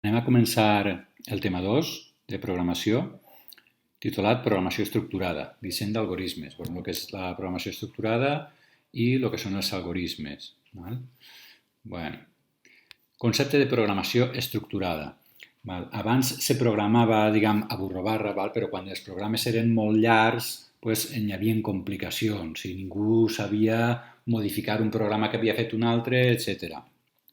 Anem a començar el tema 2 de programació, titulat Programació estructurada, disseny d'algoritmes, el que és la programació estructurada i el que són els algoritmes. Val? Bueno, concepte de programació estructurada. Val? Abans se programava, a burro barra, però quan els programes eren molt llargs hi havia complicacions i ningú sabia modificar un programa que havia fet un altre, etc.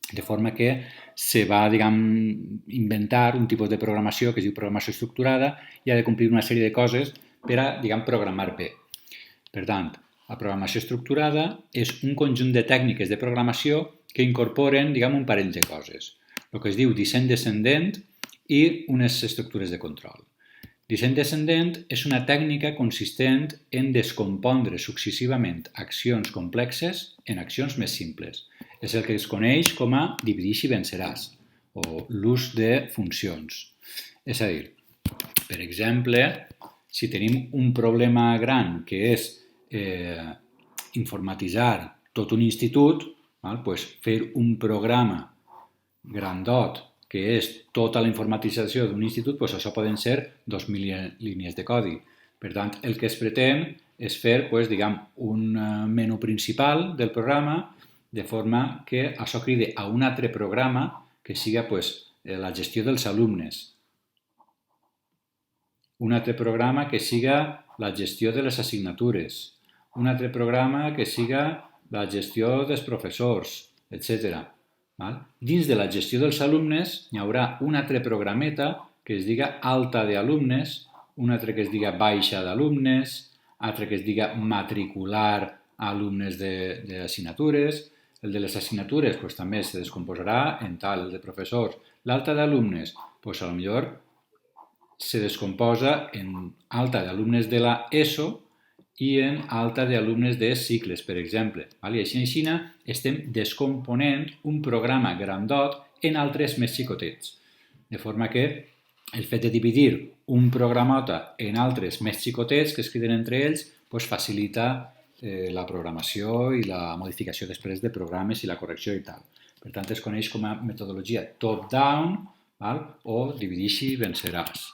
De forma que se va, inventar un tipus de programació que es diu programació estructurada i ha de complir una sèrie de coses per a, programar bé. Per tant, la programació estructurada és un conjunt de tècniques de programació que incorporen, un parell de coses. El que es diu disseny descendent i unes estructures de control. Disseny descendent és una tècnica consistent en descompondre successivament accions complexes en accions més simples. És el que es coneix com a dividix i venceràs, o l'ús de funcions. És a dir, per exemple, si tenim un problema gran que és informatitzar tot un institut, fer un programa grandot que és tota la informatització d'un institut, això poden ser 2.000 línies de codi. Per tant, el que es pretén és fer un menú principal del programa de forma que això cridi a un altre programa que siga la gestió dels alumnes, un altre programa que siga la gestió de les assignatures, un altre programa que siga la gestió dels professors, etc. Dins de la gestió dels alumnes hi haurà un altre programeta que es diga alta d'alumnes, un altre que es diga baixa d'alumnes, altre que es diga matricular alumnes d'assignatures. El de les assignatures també se descomposarà en tal, el de professors. L'alta d'alumnes, potser se descomposa en alta d'alumnes de la ESO i en alta d'alumnes de cicles, per exemple. I així estem descomponent un programa grandot en altres més xicotets. De forma que el fet de dividir un programota en altres més xicotets que es criden entre ells facilita la programació i la modificació després de programes i la correcció i tal. Per tant, es coneix com a metodologia top-down o dividix i venceràs.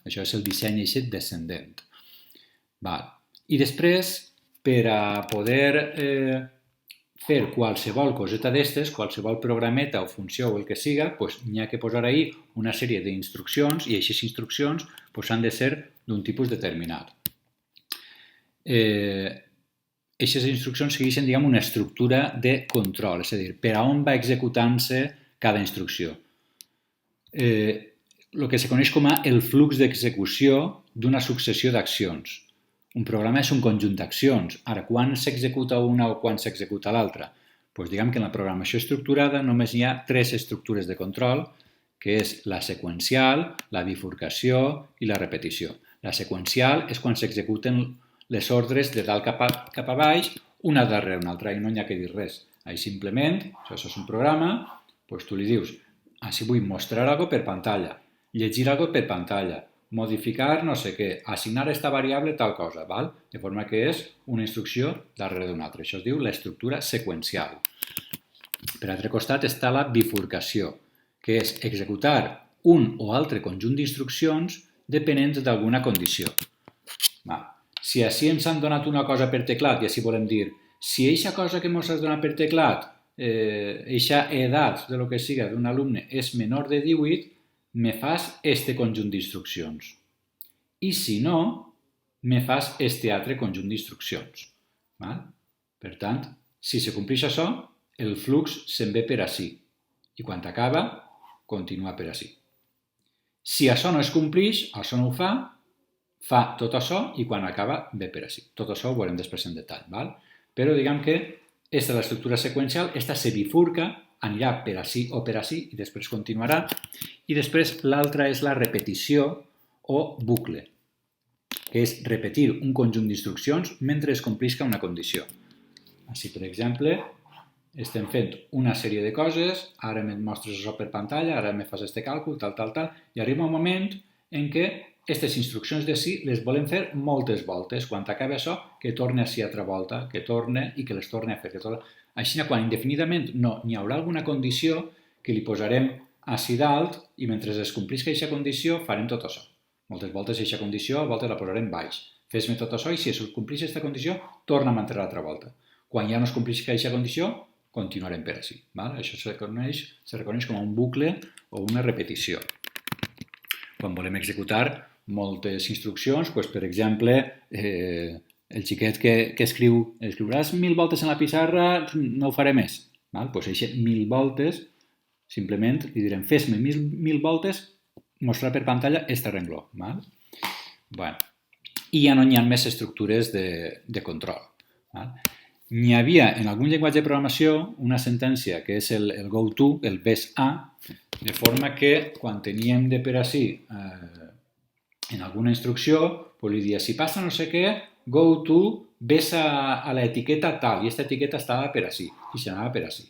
Això és el disseny descendent. I després, per a poder fer qualsevol coseta d'estes, qualsevol programeta o funció o el que siga, n'hi ha que posar ahí una sèrie d'instruccions i aquestes instruccions han de ser d'un tipus determinat. Aquestes instruccions segueixen, una estructura de control, és a dir, per a on va executant-se cada instrucció. El que se coneix com a el flux d'execució d'una successió d'accions. Un programa és un conjunt d'accions. Ara, quan s'executa una o quan s'executa l'altra? Que en la programació estructurada només hi ha 3 estructures de control, que és la seqüencial, la bifurcació i la repetició. La seqüencial és quan s'executen les ordres de dalt cap a baix, una darrere una altra, i no hi ha que dir res. Simplement, això és un programa, tu li dius, si vull mostrar alguna cosa per pantalla, llegir alguna cosa per pantalla, modificar no sé què, assignar a esta variable tal cosa, de forma que és una instrucció darrere d'una altra. Això es diu l'estructura seqüencial. Per altre costat està la bifurcació, que és executar un o altre conjunt d'instruccions depenent d'alguna condició. Si així ens han donat una cosa per teclat i així volem dir, si aquesta cosa que ens has donat per teclat, aquesta edat de lo que siga d'un alumne és menor de 18, me fas este conjunt d'instruccions. I si no, me fas este altre conjunt d'instruccions. Per tant, si se compleix això, el flux se'n ve per ací. I quan acaba, continua per ací. Si això no es compleix, això no ho fa tot això i quan acaba ve per ací. Tot això ho veurem després en detall. Però diguem que aquesta és l'estructura seqüencial, aquesta se bifurca, anirà per ací o per ací i després continuarà. I després l'altra és la repetició o bucle, que és repetir un conjunt d'instruccions mentre es complisca una condició. Així, per exemple, estem fent una sèrie de coses, ara em mostres això per pantalla, ara me fas este càlcul, tal, i arriba un moment en què aquestes instruccions de sí les volem fer moltes voltes. Quan acabi això, que torni a ser altra volta, que torne i que les torni a fer. Així, quan indefinidament no, n'hi haurà alguna condició que li posarem ací dalt i mentre es complisca aquesta condició farem tot això. Moltes voltes aquesta condició, a voltes la posarem baix. Fes-me tot això i si es complix aquesta condició, torna'm a entrar l'altra volta. Quan ja no es complisca aquesta condició, continuarem per així. Val? Això se reconeix com un bucle o una repetició. Quan volem executar moltes instruccions, doncs, per exemple, el xiquet que escriuràs 1000 voltes en la pissarra, no ho faré més. Doncs això 1000 voltes, simplement li direm fes-me 1000 voltes, mostrar per pantalla este rengló. Bueno. I ja no hi ha més estructures de control. N'hi havia en algun llenguatge de programació una sentència que és el goTo, el ves a, de forma que quan teníem de per ací en alguna instrucció, li dia si passa no sé què, goTo ves a l'etiqueta tal, i aquesta etiqueta estava per ací, i s'anava per ací.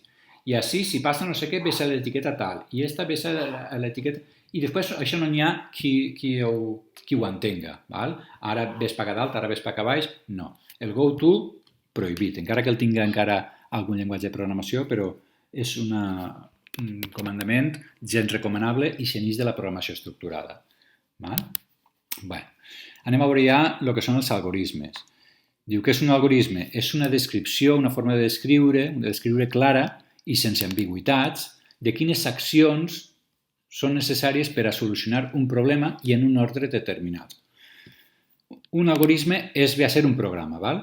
I així, si passa no sé què, ves a l'etiqueta tal, i aquesta ves a l'etiqueta... I després això no n'hi ha qui ho entenga. Val? Ara ves per dalt, ara ves per baix. No. El goTo, prohibit. Encara que el tingui encara algun llenguatge de programació, però és un comandament gens recomanable i s'enix de la programació estructurada. Val? Bé. Anem a veure ja el que són els algorismes. Diu que és un algorisme? És una descripció, una forma de descriure clara i sense ambigüitats de quines accions són necessàries per a solucionar un problema i en un ordre determinat. Un algorisme és ve a ser un programa, val?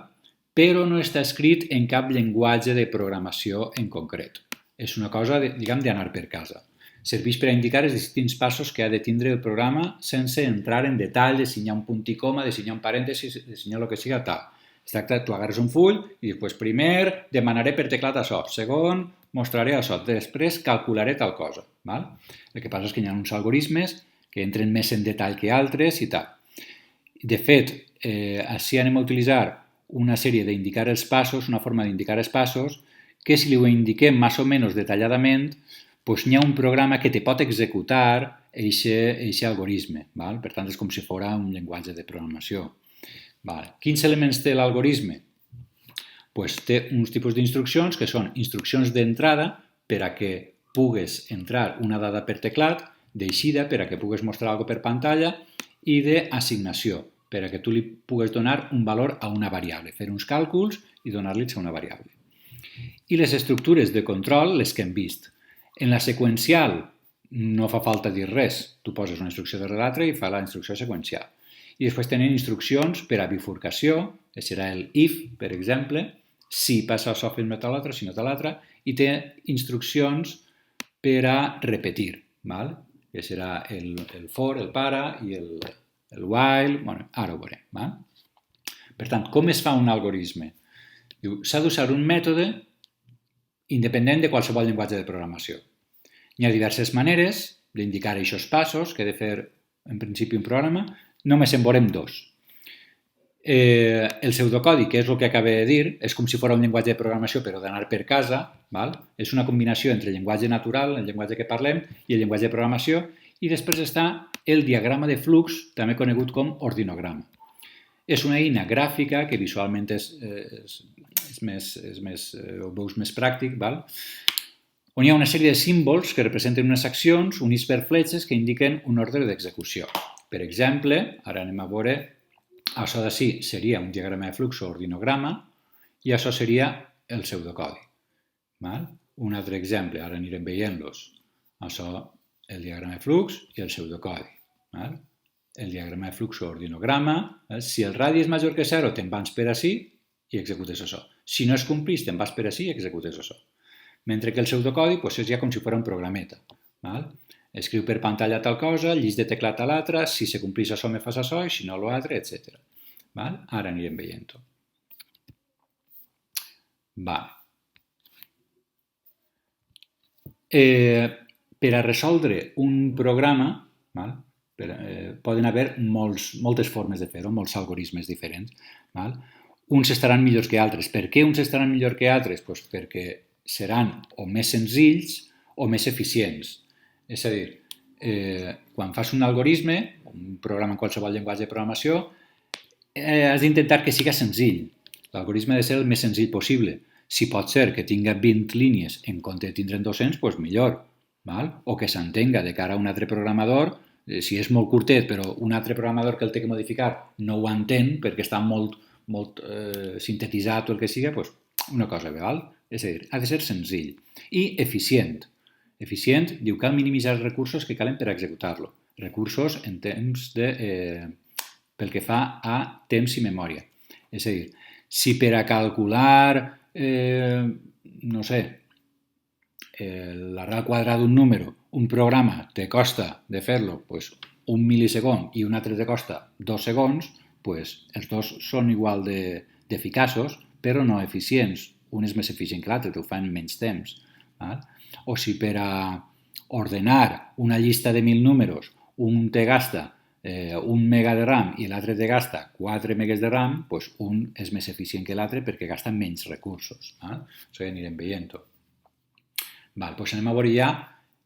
Però no està escrit en cap llenguatge de programació en concret. És una cosa, diguem, d'anar per casa. Serveix per a indicar els distints passos que ha de tindre el programa sense entrar en detall, de signar un punt i coma, de signar un parèntesi, de signar el que siga tal. Es tracta, tu agarres un full i després primer demanaré per teclat això, segon mostraré això, després calcularé tal cosa. Val? El que passa és que hi ha uns algorismes que entren més en detall que altres i tal. De fet, així anem a utilitzar una sèrie d'indicar els passos, una forma d'indicar els passos, que si li ho indiquem més o menys detalladament, doncs hi ha un programa que te pot executar aquest algorisme. Val? Per tant, és com si fos un llenguatge de programació. Val. Quins elements té l'algorisme? Pues té uns tipus d'instruccions que són instruccions d'entrada per a que pugues entrar una dada per teclat, d'eixida per a que pugues mostrar alguna per pantalla i d'assignació per a que tu li pugues donar un valor a una variable, fer uns càlculs i donar-li a una variable. I les estructures de control, les que hem vist. En la seqüencial no fa falta dir res. Tu poses una instrucció darrere l'altra i fa la instrucció seqüencial. I després tenen instruccions per a bifurcació, que serà el if, per exemple, si passa això, fes-me tal l'altre, si no tal l'altre, i té instruccions per a repetir, val? Que serà el for, el para i el while, bueno, ara ho veurem. Val? Per tant, com es fa un algorisme? S'ha d'usar un mètode independent de qualsevol llenguatge de programació. Hi ha diverses maneres d'indicar aquests passos que ha de fer en principi un programa, només en veurem dos. El pseudocodi, que és el que acabo de dir, és com si fos un llenguatge de programació però d'anar per casa, val? És una combinació entre el llenguatge natural, el llenguatge que parlem, i el llenguatge de programació, i després està el diagrama de flux, també conegut com ordinograma. És una eina gràfica que visualment ho veus més pràctic, val? On hi ha una sèrie de símbols que representen unes accions units per fletxes que indiquen un ordre d'execució. Per exemple, ara anem a veure, això d'ací seria un diagrama de flux o ordinograma i això seria el pseudocodi. Val? Un altre exemple, ara anirem veient-los. Això, el diagrama de flux i el pseudocodi. Val? El diagrama de flux o ordinograma, si el radi és major que 0, te'n vas per ací i executes això. Si no es complís, te'n vas per ací i executes això. Mentre que el pseudocodi és ja com si fos un programeta. Val? Escriu per pantalla tal cosa, llis de teclat a l'altre, si se complís això me fas això, i si no l'altre, etc. Val? Ara anirem veient-ho. Per a resoldre un programa, val? Poden haver moltes formes de fer-ho, molts algorismes diferents. Val? Uns estaran millors que altres. Per què uns estaran millor que altres? Pues perquè seran o més senzills o més eficients. És a dir, quan fas un algorisme, un programa en qualsevol llenguatge de programació, has d'intentar que siga senzill. L'algorisme ha de ser el més senzill possible. Si pot ser que tinga 20 línies en compte de tindre'n 200, doncs millor. o que s'entenga de cara a un altre programador, si és molt curtet però un altre programador que el té que modificar no ho entén perquè està molt sintetitzat o el que siga, doncs una cosa, val? És a dir, ha de ser senzill i eficient. Eficient diu cal minimitzar els recursos que calen per executar-lo. Recursos en temps pel que fa a temps i memòria. És a dir, si per a calcular, no sé, l'arrel quadrada d'un número, un programa te costa de fer-lo pues, 1 milisegon i un altre te costa 2 segons, pues, els dos són igual d'eficaços, però no eficients. Un és més eficient que l'altre, te ho fa en menys temps. Val? O si per a ordenar una llista de 1.000 números un te gasta 1 mega de RAM i l'altre te gasta 4 megas de RAM, doncs un és més eficient que l'altre perquè gasta menys recursos. Això ja anirem veient-ho. Doncs anem a veure ja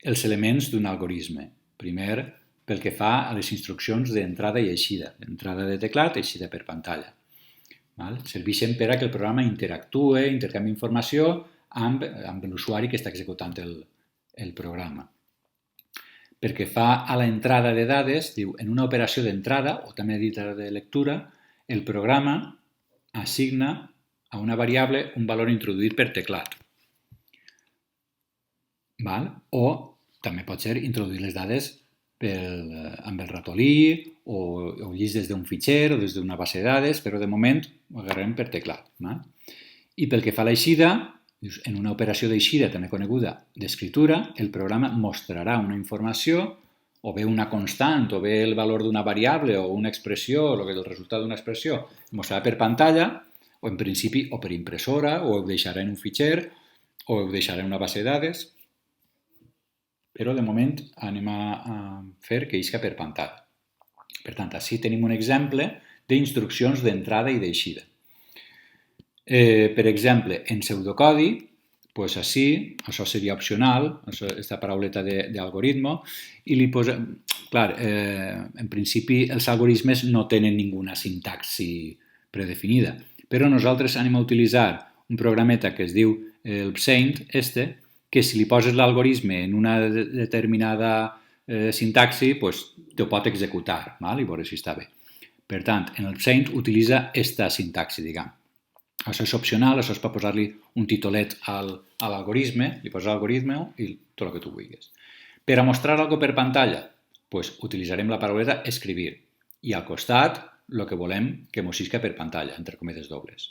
els elements d'un algoritme. Primer, pel que fa a les instruccions d'entrada i eixida. Entrada de teclat, eixida per pantalla. Serveixen per a que el programa interactue, intercanvi informació amb l'usuari que està executant el programa. Perquè fa a l'entrada de dades, diu, en una operació d'entrada, o també dita de lectura, el programa assigna a una variable un valor introduït per teclat. O també pot ser introduir les dades amb el ratolí o llis des d'un fitxer o des d'una base de dades, però de moment ho agarrem per teclat. I pel que fa a l'eixida, en una operació d'eixida, també coneguda d'escriptura, el programa mostrarà una informació, o bé una constant, o bé el valor d'una variable, o una expressió, o el resultat d'una expressió, mostrarà per pantalla, o en principi, o per impressora, o ho deixarà en un fitxer, o ho deixarà en una base de dades, però de moment anem a fer que isca per pantalla. Per tant, així tenim un exemple d'instruccions d'entrada i d'eixida. Per exemple, en pseudocodi, doncs així, això seria opcional, aquesta parauleta d'algoritmo, i li posem... Clar, en principi els algoritmes no tenen ninguna sintaxi predefinida, però nosaltres anem a utilitzar un programeta que es diu el Psaint, que si li poses l'algoritme en una determinada sintaxi, doncs te pot executar, i veure si està bé. Per tant, en el Psaint utilitza aquesta sintaxi, diguem. Això és opcional, això és per posar-li un titolet a l'algoritme, li poses l'algoritme i tot el que tu vulguis. Per a mostrar alguna per pantalla, doncs utilitzarem la parauleta escribir i al costat el que volem que mos isca per pantalla, entre cometes dobles.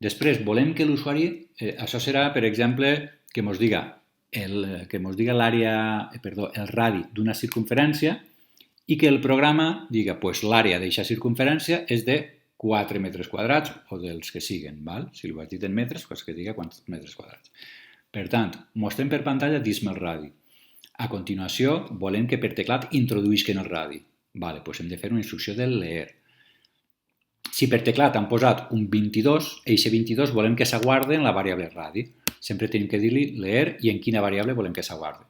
Després, volem que l'usuari, això serà, per exemple, que mos diga l'àrea, el radi d'una circumferència i que el programa diga l'àrea d'aquesta circumferència és de 4 metres quadrats o dels que siguen. Si ho has dit en metres, doncs que diga quants metres quadrats. Per tant, mostrem per pantalla dis-me el radi. A continuació, volem que per teclat introduïsquen el radi. Doncs hem de fer una instrucció del leer. Si per teclat han posat un 22, eixe 22 volem que s'aguarde en la variable radi. Sempre tenim que dir-li leer i en quina variable volem que s'aguarde.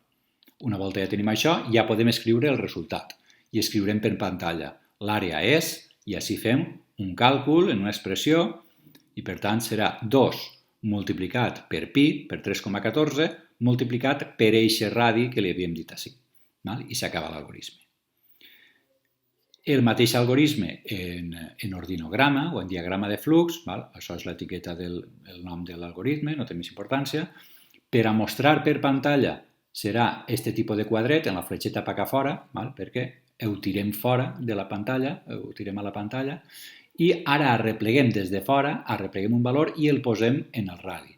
Una volta ja tenim això, ja podem escriure el resultat. I escriurem per pantalla. L'àrea és, i així fem un càlcul en una expressió, i per tant serà 2 multiplicat per pi, per 3,14, multiplicat per eixe radi que li havíem dit així. I s'acaba l'algoritme. El mateix algoritme en ordinograma o en diagrama de flux, això és l'etiqueta del nom de l'algoritme, no té més importància. Per a mostrar per pantalla serà aquest tipus de quadret en la fletxeta cap a fora, perquè ho tirem fora de la pantalla, ho tirem a la pantalla, i ara arrepleguem des de fora, arrepleguem un valor i el posem en el radi.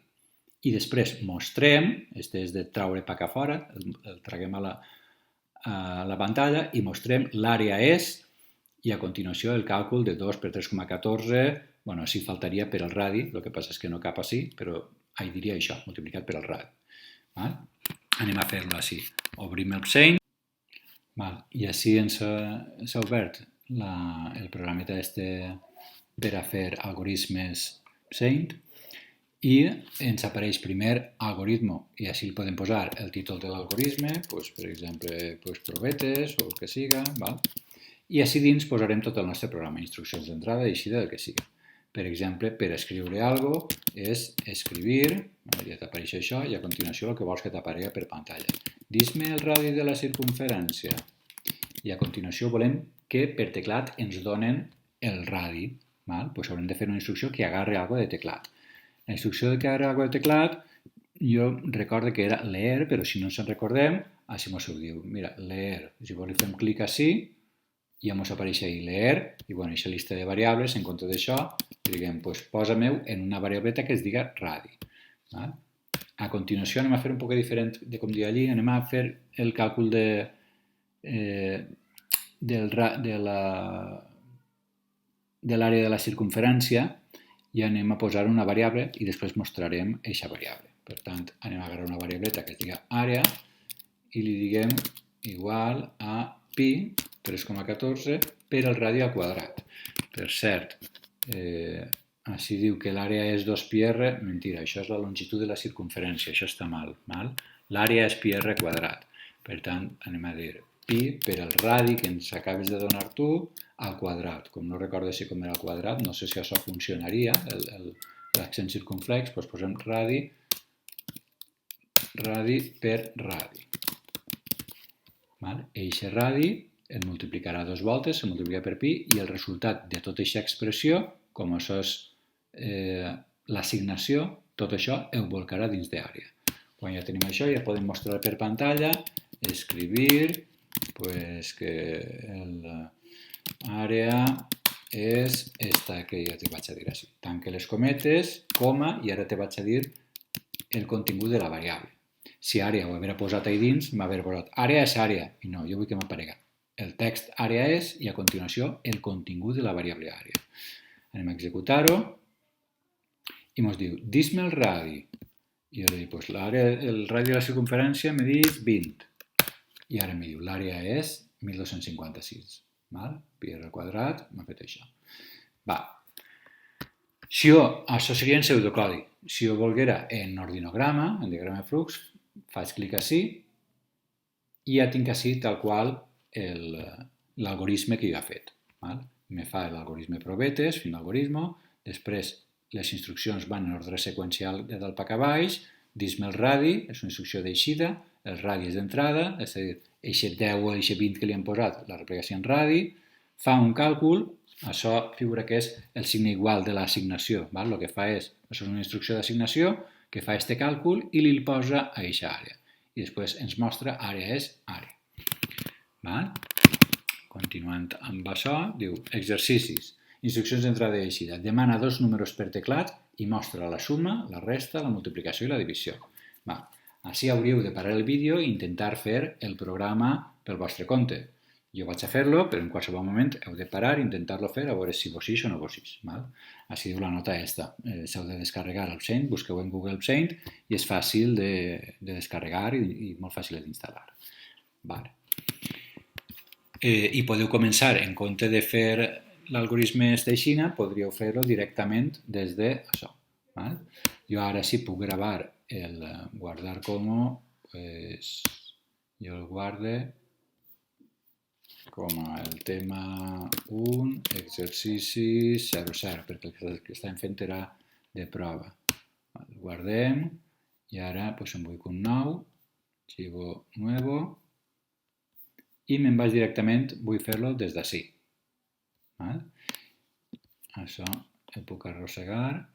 I després mostrem, aquest és de traure cap a fora, el traguem a la pantalla i mostrem l'àrea és, i a continuació el càlcul de 2 per 3,14, així faltaria per al radi, el que passa és que no cap així, però diria això, multiplicat per al radi. Anem a fer-lo així. Obrim el Psaint, i així ens s'ha obert el programeta per a fer algoritmes Psaint i ens apareix primer algoritmo i així podem posar el títol de l'algoritme, per exemple, probetes o el que siga, i així dins posarem tot el nostre programa, instruccions d'entrada i eixida del que siga. Per exemple, per escriure alguna cosa és escribir, ja t'apareix això, i a continuació el que vols que t'aparega per pantalla. Dis-me el radi de la circunferència. I a continuació volem que per teclat ens donen el radi. Doncs haurem de fer una instrucció que agarre alguna de teclat. La instrucció que agarre alguna de teclat, jo recordo que era leer, però si no ens en recordem, així ens ho diu. Mira, leer. Si li fem clic així, ja ens apareix ahí leer, i bueno, aquesta llista de variables, en compte d'això, diguem, doncs posa-me-ho en una variableta que es diga radi. A continuació anem a fer un poc diferent de com dir allí, anem a fer el càlcul de l'àrea de la circunferència i anem a posar una variable i després mostrarem aquesta variable. Per tant, anem a agarrar una variableta que es diga àrea i li diguem igual a pi 3,14 per el radi al quadrat. Per cert, així diu que l'àrea és 2πr, mentira, això és la longitud de la circunferència, això està mal. L'àrea és πr quadrat. Per tant, anem a dir pi per el radi que ens acabes de donar tu al quadrat. Com no recordo si com era al quadrat, no sé si això funcionaria, l'accent circunflex, doncs posem radi per radi. Eixe radi el multiplicarà dues voltes, se multiplica per pi, i el resultat de tota aquesta expressió, com això és l'assignació, tot això ho volcarà dins d'àrea. Quan ja tenim això, ja podem mostrar per pantalla, escribir, pues que l'àrea és esta que ja t'hi vaig a dir així. Tanque les cometes, coma, i ara te vaig a dir el contingut de la variable. Si àrea ho haguera posat ahí dins, m'haguera posat àrea és àrea, i no, jo vull que m'aparega el text àrea és i a continuació el contingut de la variable àrea. Anem a executar-ho i ens diu, dis-me el radi. I jo li dic, el radi de la circunferència me dius 20. I ara em diu, l'àrea és 1256. Pi al quadrat, m'ha fet això. Això seria en pseudocodi. Si jo volguera en ordinograma, en diagrama de flux, faig clic així i ja tinc així tal qual l'algoritme que jo he fet. Me fa l'algoritme probetes, fin l'algoritme, després les instruccions van en ordre seqüencial del cap a baix, dis-me el radi, és una instrucció d'eixida, el radi és d'entrada, és a dir, eixe 10 o eixe 20 que li hem posat, la replicació en radi, fa un càlcul, això figura que és el signe igual de l'assignació. El que fa és, això és una instrucció d'assignació, que fa aquest càlcul i li posa a eixa àrea. I després ens mostra àrea és àrea. Continuant amb això, diu exercicis, instruccions d'entrada i eixida. Demana dos números per teclat i mostra la suma, la resta, la multiplicació i la divisió. Així hauríeu de parar el vídeo i intentar fer el programa pel vostre compte. Jo vaig a fer-lo, però en qualsevol moment heu de parar i intentar-lo fer a veure si vos ix o no vos ix. Així diu la nota esta. S'heu de descarregar el Paint, busqueu en Google Paint i és fàcil de descarregar i molt fàcil d'instal·lar. I podeu començar, en compte de fer l'algoritme d'Eixina, podríeu fer-lo directament des d'això. Jo ara sí puc gravar el guardar com, jo el guarde com el tema 1, exercici 00, perquè el que estàvem fent era de prova. El guardem i ara em vull un nou, arxivo nuevo, i me'n vaig directament, vull fer-lo des d'ací. Això ho puc arrossegar.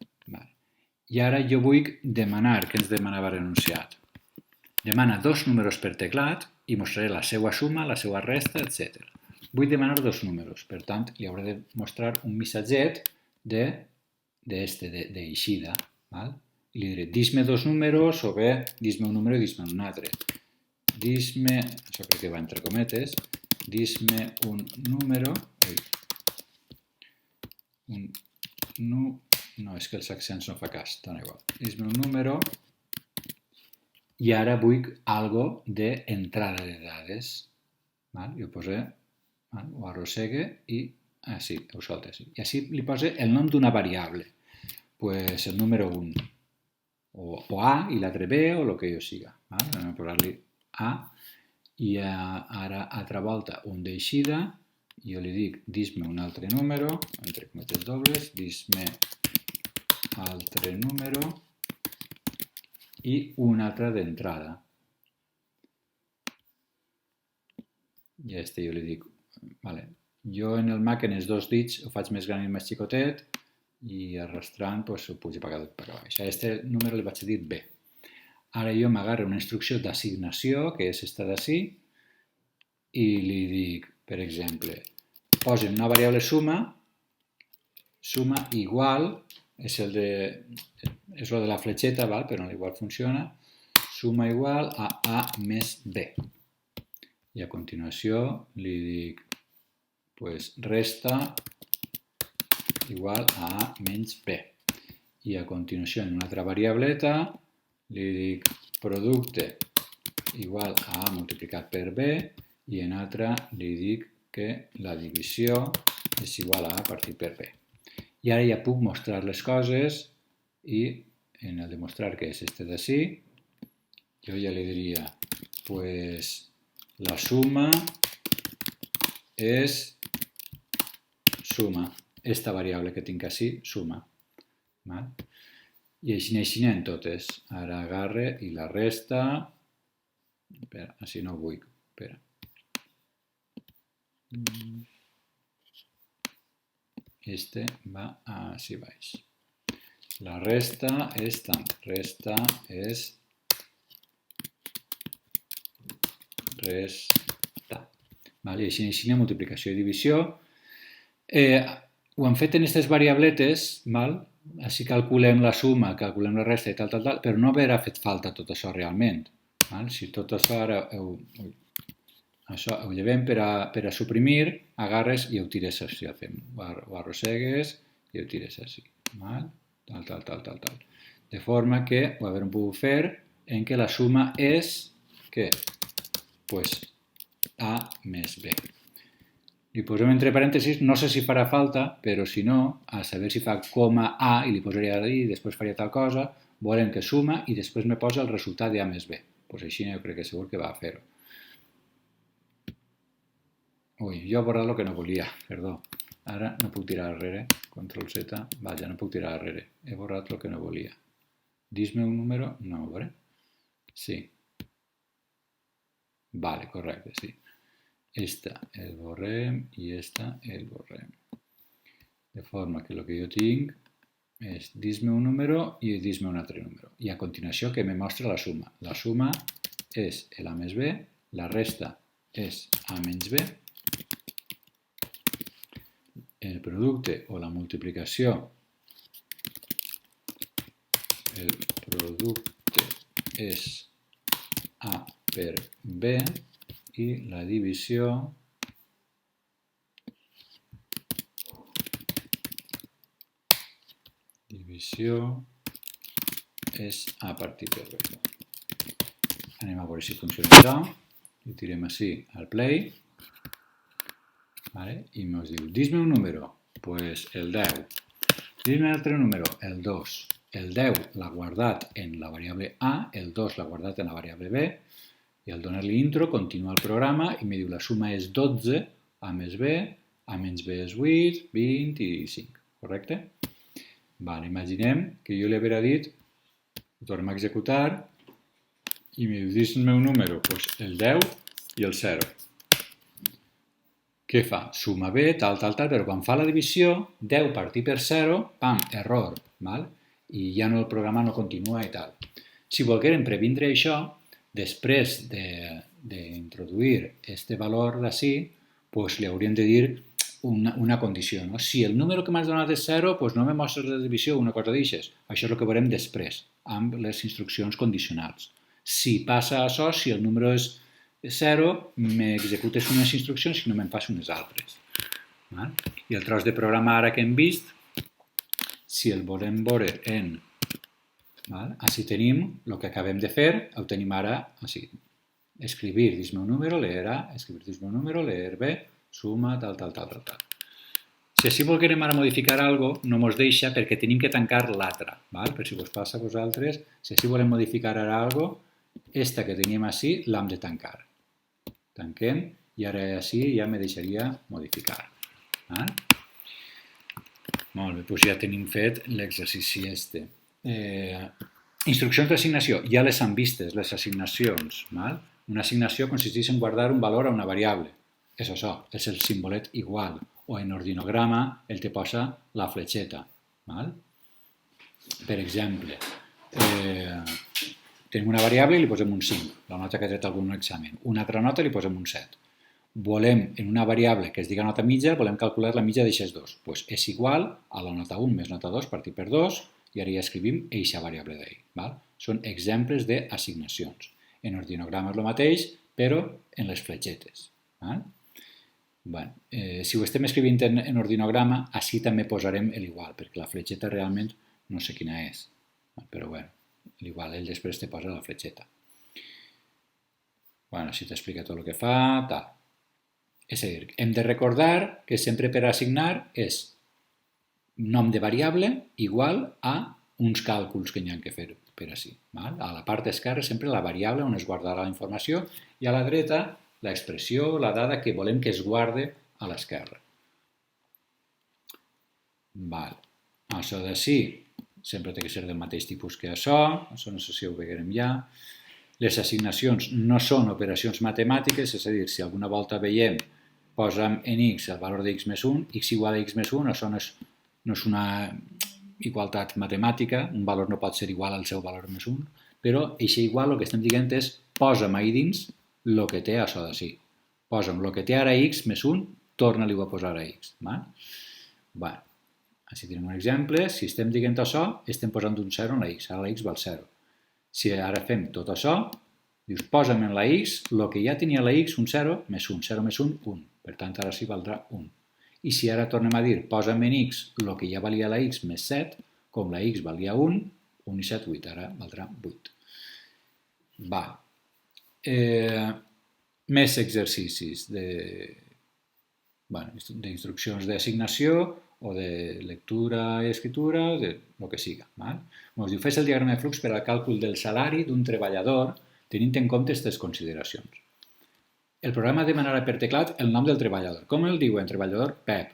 I ara jo vull demanar, què ens demanava renunciat? Demana dos números per teclat i mostraré la seva suma, la seva resta, etc. Vull demanar dos números, per tant, li hauré de mostrar un missatget d'eixida. I li diré, dis-me dos números o bé dis-me un número i dis-me un altre. Dis-me, això crec que va entre cometes, dis-me un número, no, és que els accents no fa cas, dona igual, dis-me un número i ara vull algo d'entrada de dades. Jo posé, ho arrossegue i així, ho solta així. I així li posa el nom d'una variable, pues el número 1, o A i l'altre B o el que jo siga. Anem a posar-li A i ara altra volta un d'eixida, jo li dic dis-me un altre número, entre cometes dobles, dis-me altre número i un altre d'entrada. I jo li dic, vale, jo en el Mac en els dos dits ho faig més gran i més xicotet i arrastrant ho pujo per baix. A aquest número li vaig dir B. Ara jo m'agarro una instrucció d'assignació, que és aquesta d'ací, i li dic, per exemple, posa una variable suma igual, és el de la fletxeta, però igual funciona, suma igual a A més B. I a continuació li dic, resta igual a A menys B. I a continuació en una altra variableta li dic producte igual a A multiplicat per B i en altra li dic que la divisió és igual a A partit per B. I ara ja puc mostrar les coses i en el de mostrar que és este d'ací, jo ja li diria, la suma és suma. Esta variable que tinc així, suma. I així en totes. Ara agarre i la resta. Espera, així no ho vull. Espera. Este va així baix. La resta és tant. Resta és resta. I així en multiplicació i divisió. Ho hem fet en aquestes variabletes, així calculem la suma, calculem la resta i tal, però no haurà fet falta tot això realment. Si tot això ara ho llevem per a suprimir, agarres i ho tires així. Ho arrossegues i ho tires així. Tal. De forma que ho haurem pogut fer en què la suma és què? A més B. Li posem entre parèntesis, no sé si farà falta, però si no, a saber si fa coma A i li posaria i després faria tal cosa, veurem que suma i després me posa el resultat de A més B. Així jo crec que segur que va a fer-ho. Ui, jo he borrat el que no volia, perdó. Ara no puc tirar darrere, control Z, vaja, no puc tirar darrere. He borrat el que no volia. Dis-me un número, no ho veuré. Sí. Vale, correcte, sí. Esta el borrem i esta el borrem. De forma que el que jo tinc és dis-me un número i dis-me un altre número. I a continuació que me mostra la suma. La suma és l'A més B, la resta és A menys B, el producte o la multiplicació, el producte és A per B i la divisió és A partit per B. Anem a veure si funciona això. Ho tirem així al play. I ens diu, dis-me un número. Doncs el 10. Dis-me un altre número, el 2. El 10 l'ha guardat en la variable A, el 2 l'ha guardat en la variable B, i al donar-li intro continua el programa i me diu la suma és 12, A més B, A menys B és 8, 20 i 5. Correcte? Imaginem que jo li havia dit, ho tornem a executar, i me diu, dis-me un número, doncs el 10 i el 0. Què fa? Suma B, tal, però quan fa la divisió, 10 partit per 0, pam, error, i ja no el programa no continua i tal. Si volguérem previndre això, després d'introduir aquest valor d'ací, li hauríem de dir una condició. Si el número que m'has donat és 0, no me mostres la divisió, una cosa d'aixes. Això és el que veurem després, amb les instruccions condicionals. Si passa això, si el número és 0, m'executes unes instruccions i no me'n fas unes altres. I el tros de programa ara que hem vist, si el volem veure en... Així tenim el que acabem de fer, ho tenim ara així. Escribir, dis-me un número, leer A, escribir, dis-me un número, leer B, suma, tal. Si així volguérem ara modificar alguna cosa, no ens deixa perquè tenim que tancar l'altra. Per si us passa a vosaltres, si així volem modificar ara alguna cosa, esta que teníem així l'hem de tancar. Tanquem i ara així ja me deixaria modificar. Molt bé, doncs ja tenim fet l'exercici este. Instruccions d'assignació. Ja les han vistes, les assignacions. Val? Una assignació consisteix en guardar un valor a una variable. És això, és el simbolet igual. O en ordinograma el te posa la fletxeta. Val? Per exemple, tenim una variable i li posem un 5, la nota que ha tret algun examen. Una altra nota li posem un 7. Volem, en una variable que es diga nota mitja, volem calcular la mitja d'aixes dos. Doncs és igual a la nota 1 més nota 2 partit per 2 i ara ja escrivim eixa variable d'ahí. Són exemples d'assignacions. En ordinograma és el mateix, però en les fletxetes. Si ho estem escrivint en ordinograma, així també posarem l'igual, perquè la fletxeta realment no sé quina és. Però bé, l'igual, ell després te posa la fletxeta. Així t'explica tot el que fa, tal. És a dir, hem de recordar que sempre per assignar és nom de variable igual a uns càlculs que n'hi ha que fer per així. A la part esquerra sempre la variable on es guardarà la informació i a la dreta l'expressió, la dada que volem que es guarde a l'esquerra. Això d'ací sempre té que ser del mateix tipus que això no sé si ho veurem ja. Les assignacions no són operacions matemàtiques, és a dir, si alguna volta veiem posa'm en x el valor de x més 1, x igual a x més 1, això no és una igualtat matemàtica, un valor no pot ser igual al seu valor més 1, però això igual el que estem dient és posa'm ahí dins el que té això d'ací. Posa'm el que té ara x més 1, torna-li-ho a posar a x. Així tenim un exemple, si estem dient això, estem posant un 0 en la x, ara la x val 0. Si ara fem tot això, dius posa'm en la x el que ja tenia la x, un 0 més 1, 0 més 1, 1. Per tant, ara sí valdrà 1. I si ara tornem a dir posa'm en x el que ja valia la x més 7, com la x valia 1, 1 i 7, 8, ara valdrà 8. Més exercicis d'instruccions d'assignació o de lectura i escritura, de el que siga. Ens diu, fes el diagrama de flux per al càlcul del salari d'un treballador tenint en compte aquestes consideracions. El programa demanarà per teclat el nom del treballador. Com el diuen? Treballador Pep.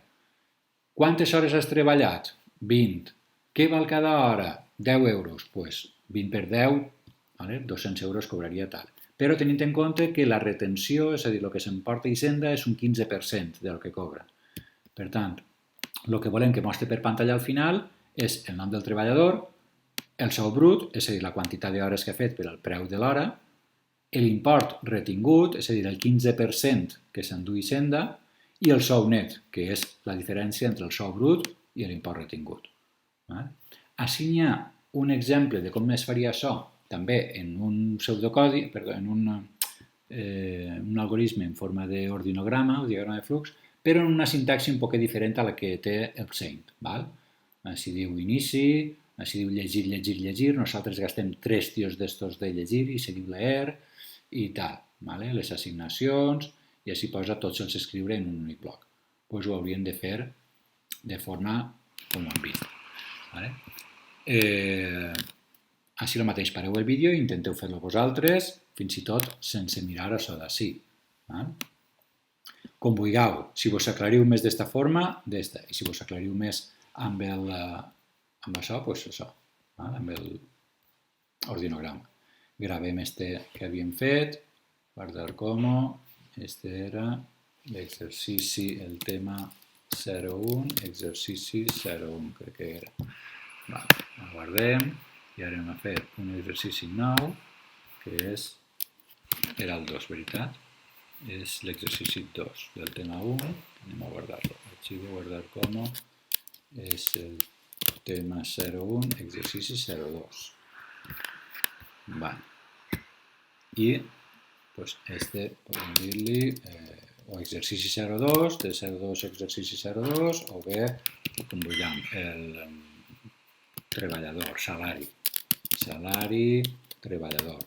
Quantes hores has treballat? 20. Què val cada hora? 10 euros. Doncs 20 per 10, 200 euros cobraria tal. Però tenint en compte que la retenció, és a dir, el que s'emporta a Hisenda és un 15% del que cobra. Per tant, el que volem que mostri per pantalla al final és el nom del treballador, el sou brut, és a dir, la quantitat d'hores que ha fet per al preu de l'hora, l'import retingut, és a dir, el 15% que s'endú Hisenda, i el sou net, que és la diferència entre el sou brut i l'import retingut. Així n'hi ha un exemple de com es faria això, també en un pseudocodi, en un algoritme en forma d'ordinograma o diagrama de flux, però en una sintaxi un poc diferent a la que té el Saint. Així diu inici, així diu llegir, llegir, llegir, nosaltres gastem 3 tios d'estos de llegir i se diu leer i tal, les assignacions, i així posa tots els escriure en un únic bloc. Doncs ho hauríem de fer de forma com ho hem vist. Així el mateix, pareu el vídeo i intenteu fer-lo vosaltres, fins i tot sense mirar això d'ací. Com vulgueu, si vos aclariu més d'esta forma, d'esta, i si vos aclariu més amb això, doncs això, amb l'ordinograma. Gravem este que havíem fet, guardar como, este era l'exercici, el tema 01, exercici 01, crec que era. El guardem i ara anem a fer un exercici nou, que era el 2, veritat? És l'exercici 2 del tema 1, anem a guardar-lo. Arxivo, guardar como, és el tema 01, exercici 02. I este podem dir-li o exercici 02, de 02 exercici 02, o bé, com vulguem, el treballador, salari. Salari, treballador.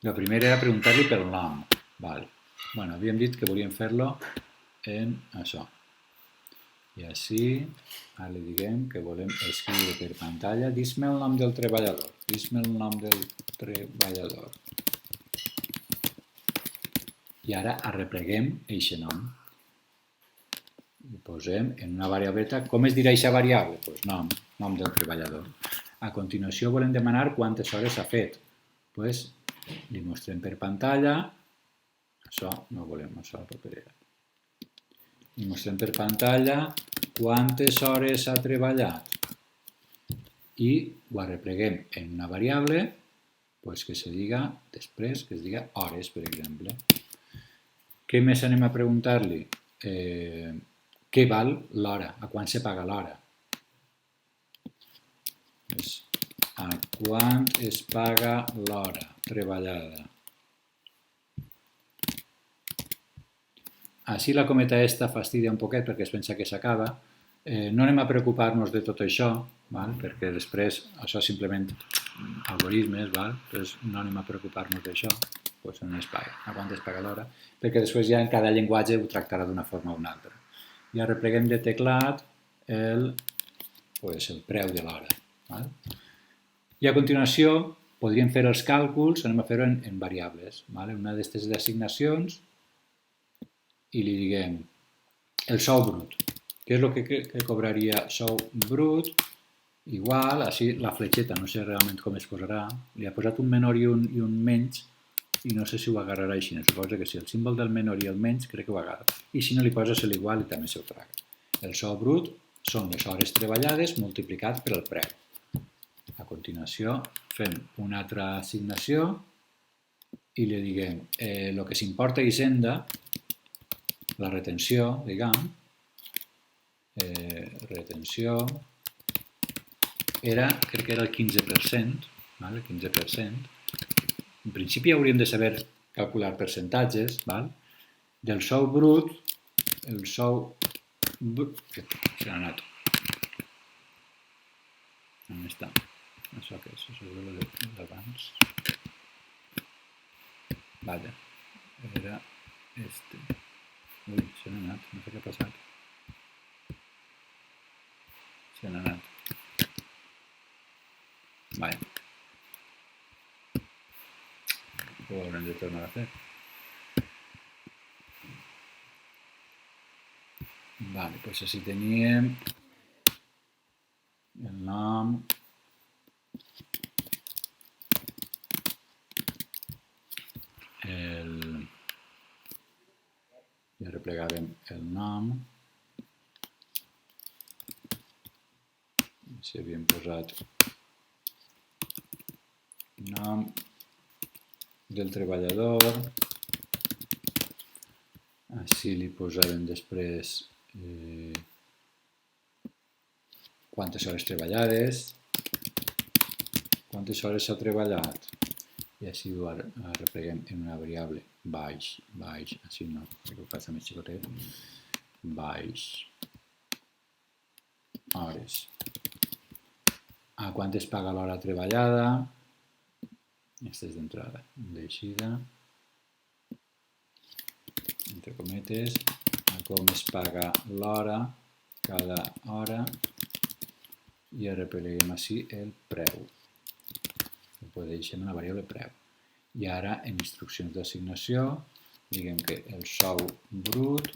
La primera era preguntar-li pel nom. Havíem dit que volíem fer-lo en això. I així, ara li diguem que volem escriure per pantalla, dis-me el nom del treballador, dis-me el nom del treballador. I ara arrepleguem eixe nom. i posem en una variableta. Com es dirà aquesta variable? Doncs nom del treballador. A continuació volem demanar quantes hores s'ha fet. Doncs li mostrem per pantalla. Això no volem, això la paperera. Li mostrem per pantalla quantes hores s'ha treballat. I ho arrepleguem en una variable que se diga després, que es diga hores, per exemple. Què més anem a preguntar-li? Què val l'hora? A quant se paga l'hora? A quant es paga l'hora treballada? Així la cometa esta fastidia un poquet perquè es pensa que s'acaba. No anem a preocupar-nos de tot això, perquè després això simplement algoritmes, doncs no anem a preocupar-nos d'això, doncs on es paga, a quant es paga l'hora, perquè després ja en cada llenguatge ho tractarà d'una forma o una altra. I arrepleguem de teclat el preu de l'hora. I a continuació podríem fer els càlculs, anem a fer-ho en variables. Una d'aquestes assignacions i li diguem el sou brut. Què és el que cobraria sou brut? Igual, així la fletxeta, no sé realment com es posarà, li ha posat un menor i un menys i no sé si ho agarrarà així, suposo que sí, el símbol del menor i el menys crec que ho agarra, i si no li poses l'igual i també s'ho traga. El sou brut són les hores treballades multiplicat per el preu. A continuació fem una altra assignació i li diguem el que s'importa a Hisenda, la retenció, diguem, retenció crec que era el 15%, el 15%. En principi hauríem de saber calcular percentatges, del sou brut, el sou brut, se n'ha anat. On està? Això què és? Això és d'abans. Vaja, era este. Ui, se n'ha anat, no sé què ha passat. Se n'ha anat. Vale. Ho haurem de tornar a fer. Vale, doncs així teníem el nom, i arreplegàvem el nom, si havíem posat nom del treballador, així li posàvem després quantes hores treballades, quantes hores s'ha treballat, i així ho arrepleguem en una variable baix, així no, perquè ho faig més xicotet, baix, hores. A quant es paga l'hora treballada, aquesta és d'entrada, d'eixida, entre cometes, a com es paga l'hora, cada hora, i arrepleguem així el preu. Ho deixem en la variable preu. I ara, en instruccions d'assignació, diguem que el sou brut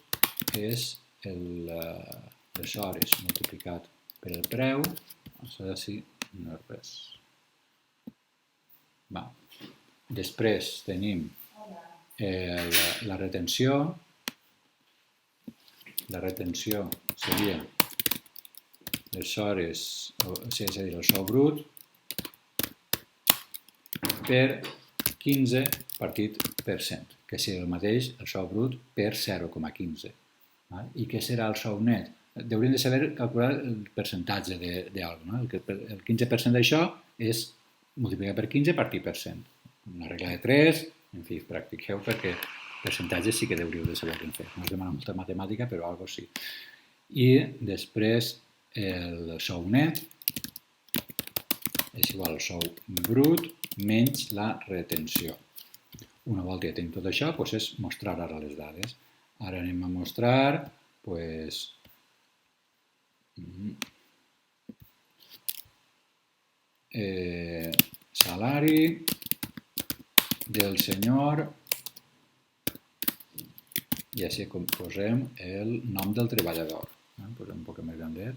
és les hores multiplicat per el preu, això d'ací no és res. Després tenim la retenció. La retenció seria les hores, és a dir, el sou brut per 15 partit per 100, que seria el mateix el sou brut per 0,15. I què serà el sou net? Hauríem de saber calcular el percentatge d'alguna cosa. El 15% d'això és multiplicar per 15 partit per 100. Una regla de 3, en fi, practiqueu perquè percentatges sí que hauríeu de saber què fer. No us demana molta matemàtica, però alguna cosa sí. I després el sou net és igual al sou brut menys la retenció. Una volta ja tenim tot això, és mostrar ara les dades. Ara anem a mostrar salari del senyor i així posem el nom del treballador. Posem un poc més grandet.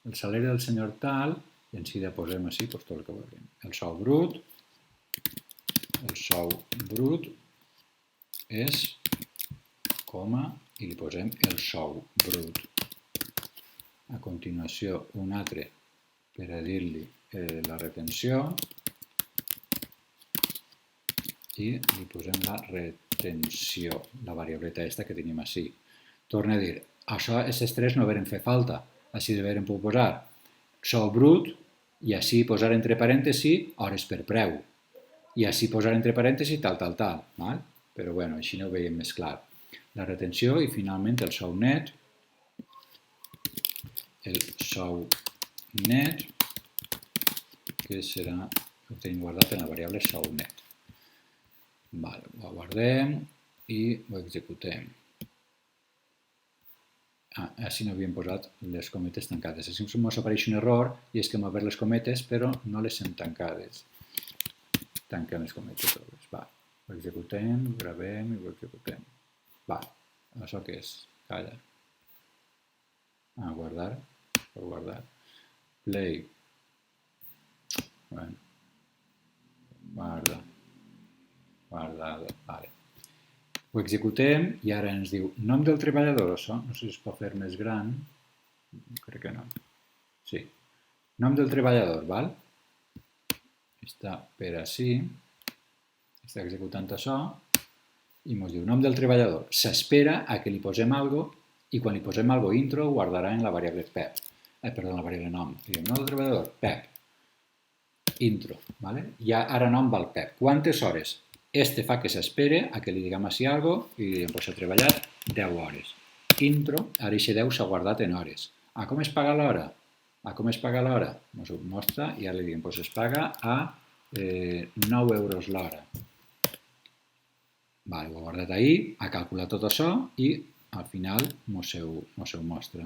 El salari del senyor tal, i en seguida posem així tot el que vulguem. El sou brut és, coma, i li posem el sou brut. A continuació, un altre per a dir-li la retenció i li posem la retenció, la variableta aquesta que tenim així. Torno a dir, això, aquests tres no varen fer falta, així de varen posar sou brut i així posar entre parèntesis hores per preu i així posar entre parèntesis tal. Però bueno, així no ho veiem més clar. La retenció i finalment el sou net, que serà, ho tenim guardat en la variable sou net. Ho guardem i ho executem. Així no havíem posat les cometes tancades. Així ens apareix un error i és que hem obert les cometes però no les hem tancades. Tanquem les cometes totes. Ho executem, ho gravem i ho executem. Això què és? Calla. Guardar. Play. Guardado. Vale. Ho executem i ara ens diu nom del treballador, això. No sé si es pot fer més gran. Crec que no. Sí. Nom del treballador, val? Està per ací. Està executant això i ens diu nom del treballador. S'espera a que li posem alguna cosa i quan li posem alguna cosa intro ho guardarà en la variable pep. Perdó, en la variable nom. Diem nom del treballador, pep. Intro. I ara nom val pep. Quantes hores? Este fa que s'espera a que li diguem així alguna cosa i li diem s'ha treballat 10 hores. Intro, ara aquest 10 s'ha guardat en hores. Com es paga l'hora? Com es paga l'hora? Ens ho mostra i ara li diem es paga a 9 euros l'hora. Ho ha guardat ahir, ha calculat tot això i al final ens ho mostra.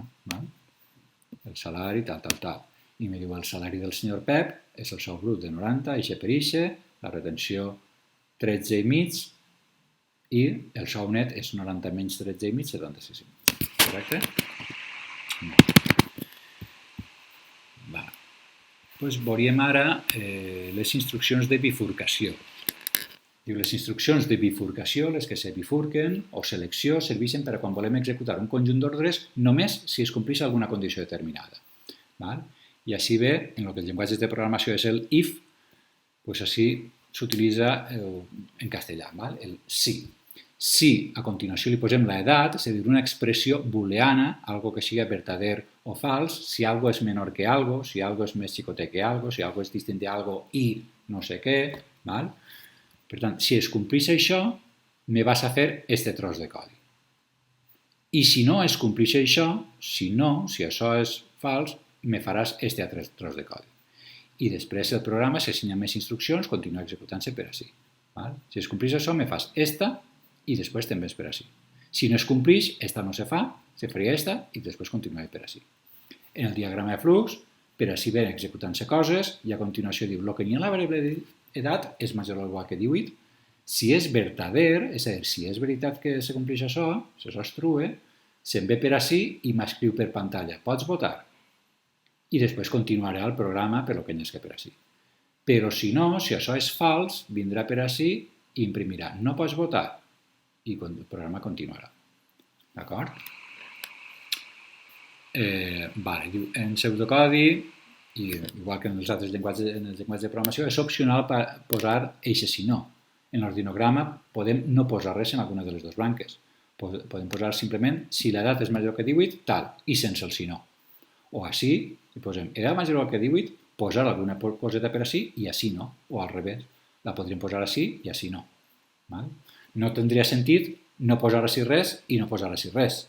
El salari, tal. I em diu el salari del senyor Pep és el sou brut de 90, eixe per eixe, la retenció 13,5 i el sou net és 90 menys 13,5, 76,5. Correcte? Veuríem ara les instruccions de bifurcació. Les instruccions de bifurcació, les que se bifurquen o selecció, serveixen per a quan volem executar un conjunt d'ordres només si es compleix alguna condició determinada. I així ve, en el que els llenguatges de programació és el if, així s'utilitza en castellà, el si. Si a continuació li posem l'edat, és a dir, una expressió booleana, algo que sigui vertader o fals, si algo és menor que algo, si algo és més xicotet que algo, si algo és distint de algo i no sé què. Per tant, si es compleix això, me vas a fer este tros de codi. I si no es compleix això, si això és fals, me faràs este altre tros de codi. I després el programa, si assenya més instruccions, continua executant-se per així. Si es compleix això, me fas esta i després també és per així. Si no es compleix, esta no se fa, se faria esta i després continua per així. En el diagrama de flux, per així ven executant-se coses i a continuació diu el que n'hi ha la variable edat és major o igual que 18. Si és vertader, és a dir, si és veritat que se compleix això, si això és true, se'n ve per així i m'escriu per pantalla, pots votar. I després continuarà el programa per lo que n'és que per així. Però si no, si això és fals, vindrà per així i imprimirà no pots votar i el programa continuarà. D'acord? Diu, en pseudocodi, igual que en els altres llenguatges de programació, és opcional posar eixe si no. En l'ordinograma podem no posar res en alguna de les dues blanques. Podem posar simplement si l'edat és major que 18, tal, i sense el si no. O així, si posem edat major que 18, posar alguna coseta per així i així no. O al revés, la podríem posar així i així no. No tindria sentit no posar així res i no posar així res,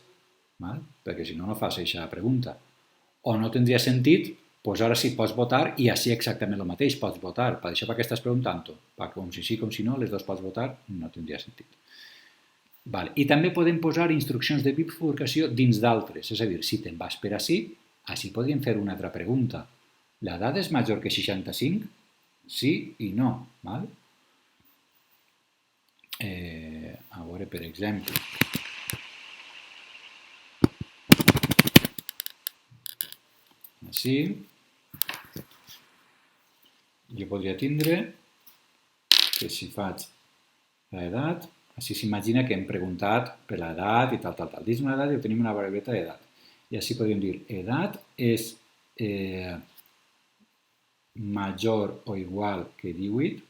perquè si no, no fas aquesta pregunta. O no tindria sentit posar així pots votar i així exactament el mateix, pots votar. Per això per què estàs preguntant-ho? Com si sí, com si no, les dues pots votar, no tindria sentit. I també podem posar instruccions de bifurcació dins d'altres. És a dir, si te'n vas per així podríem fer una altra pregunta. L'edat és major que 65? Sí i no. A veure, per exemple, així, jo podria tindre que si faig l'edat, així s'imagina que hem preguntat per l'edat i tal. Dis-me l'edat i obtenim una variableta d'edat. I així podríem dir, edat és major o igual que 18.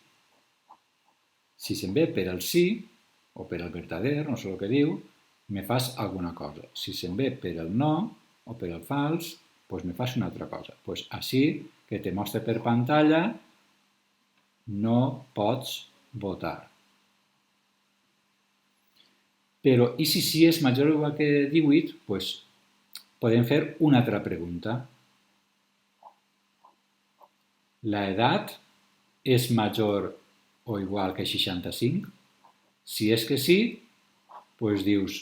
Si se'n ve per el sí, o per el verdader, no sé el que diu, me fas alguna cosa. Si se'n ve per el no, o per el fals, doncs me fas una altra cosa. Doncs així, que te mostra per pantalla, no pots votar. Però, i si sí és major o igual que 18, doncs podem fer una altra pregunta. La edat és major o igual que 65? Si és que sí, doncs dius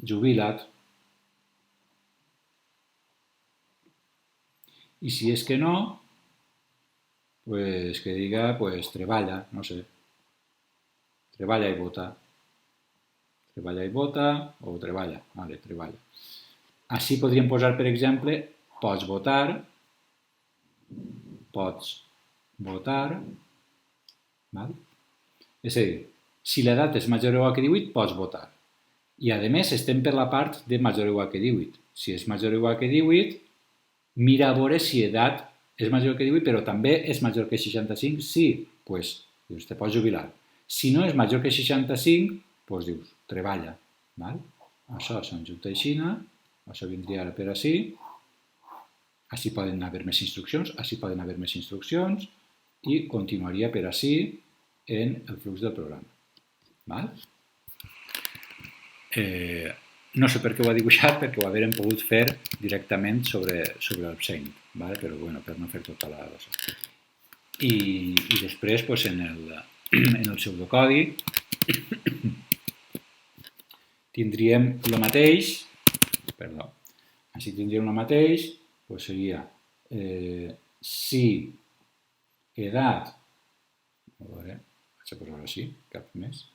jubila't. I si és que no, pues que diga pues treballa, no sé. Treballa i vota. Treballa i vota o treballa. Vale, treballa. Així podríem posar, per exemple, pots votar, val? És a dir, si l'edat és major o igual que 18, pots votar. I, a més, estem per la part de major o igual que 18. Si és major o igual que 18, mira a veure si edat és major que 18, però també és major que 65. Sí, doncs dius, te pots jubilar. Si no és major que 65, doncs dius, treballa. Val? Això s'enjunta així, això vindria ara per així. Així poden haver més instruccions, i continuaria per així en el flux del programa. Val? No sé per què ho ha dibuixat, perquè ho havíem pogut fer directament sobre el Paint, però bueno, per no fer tota la cosa. I després, en el pseudocodi, tindríem el mateix, així tindríem el mateix, seria si edat, a veure, vaig a posar-ho així, cap més,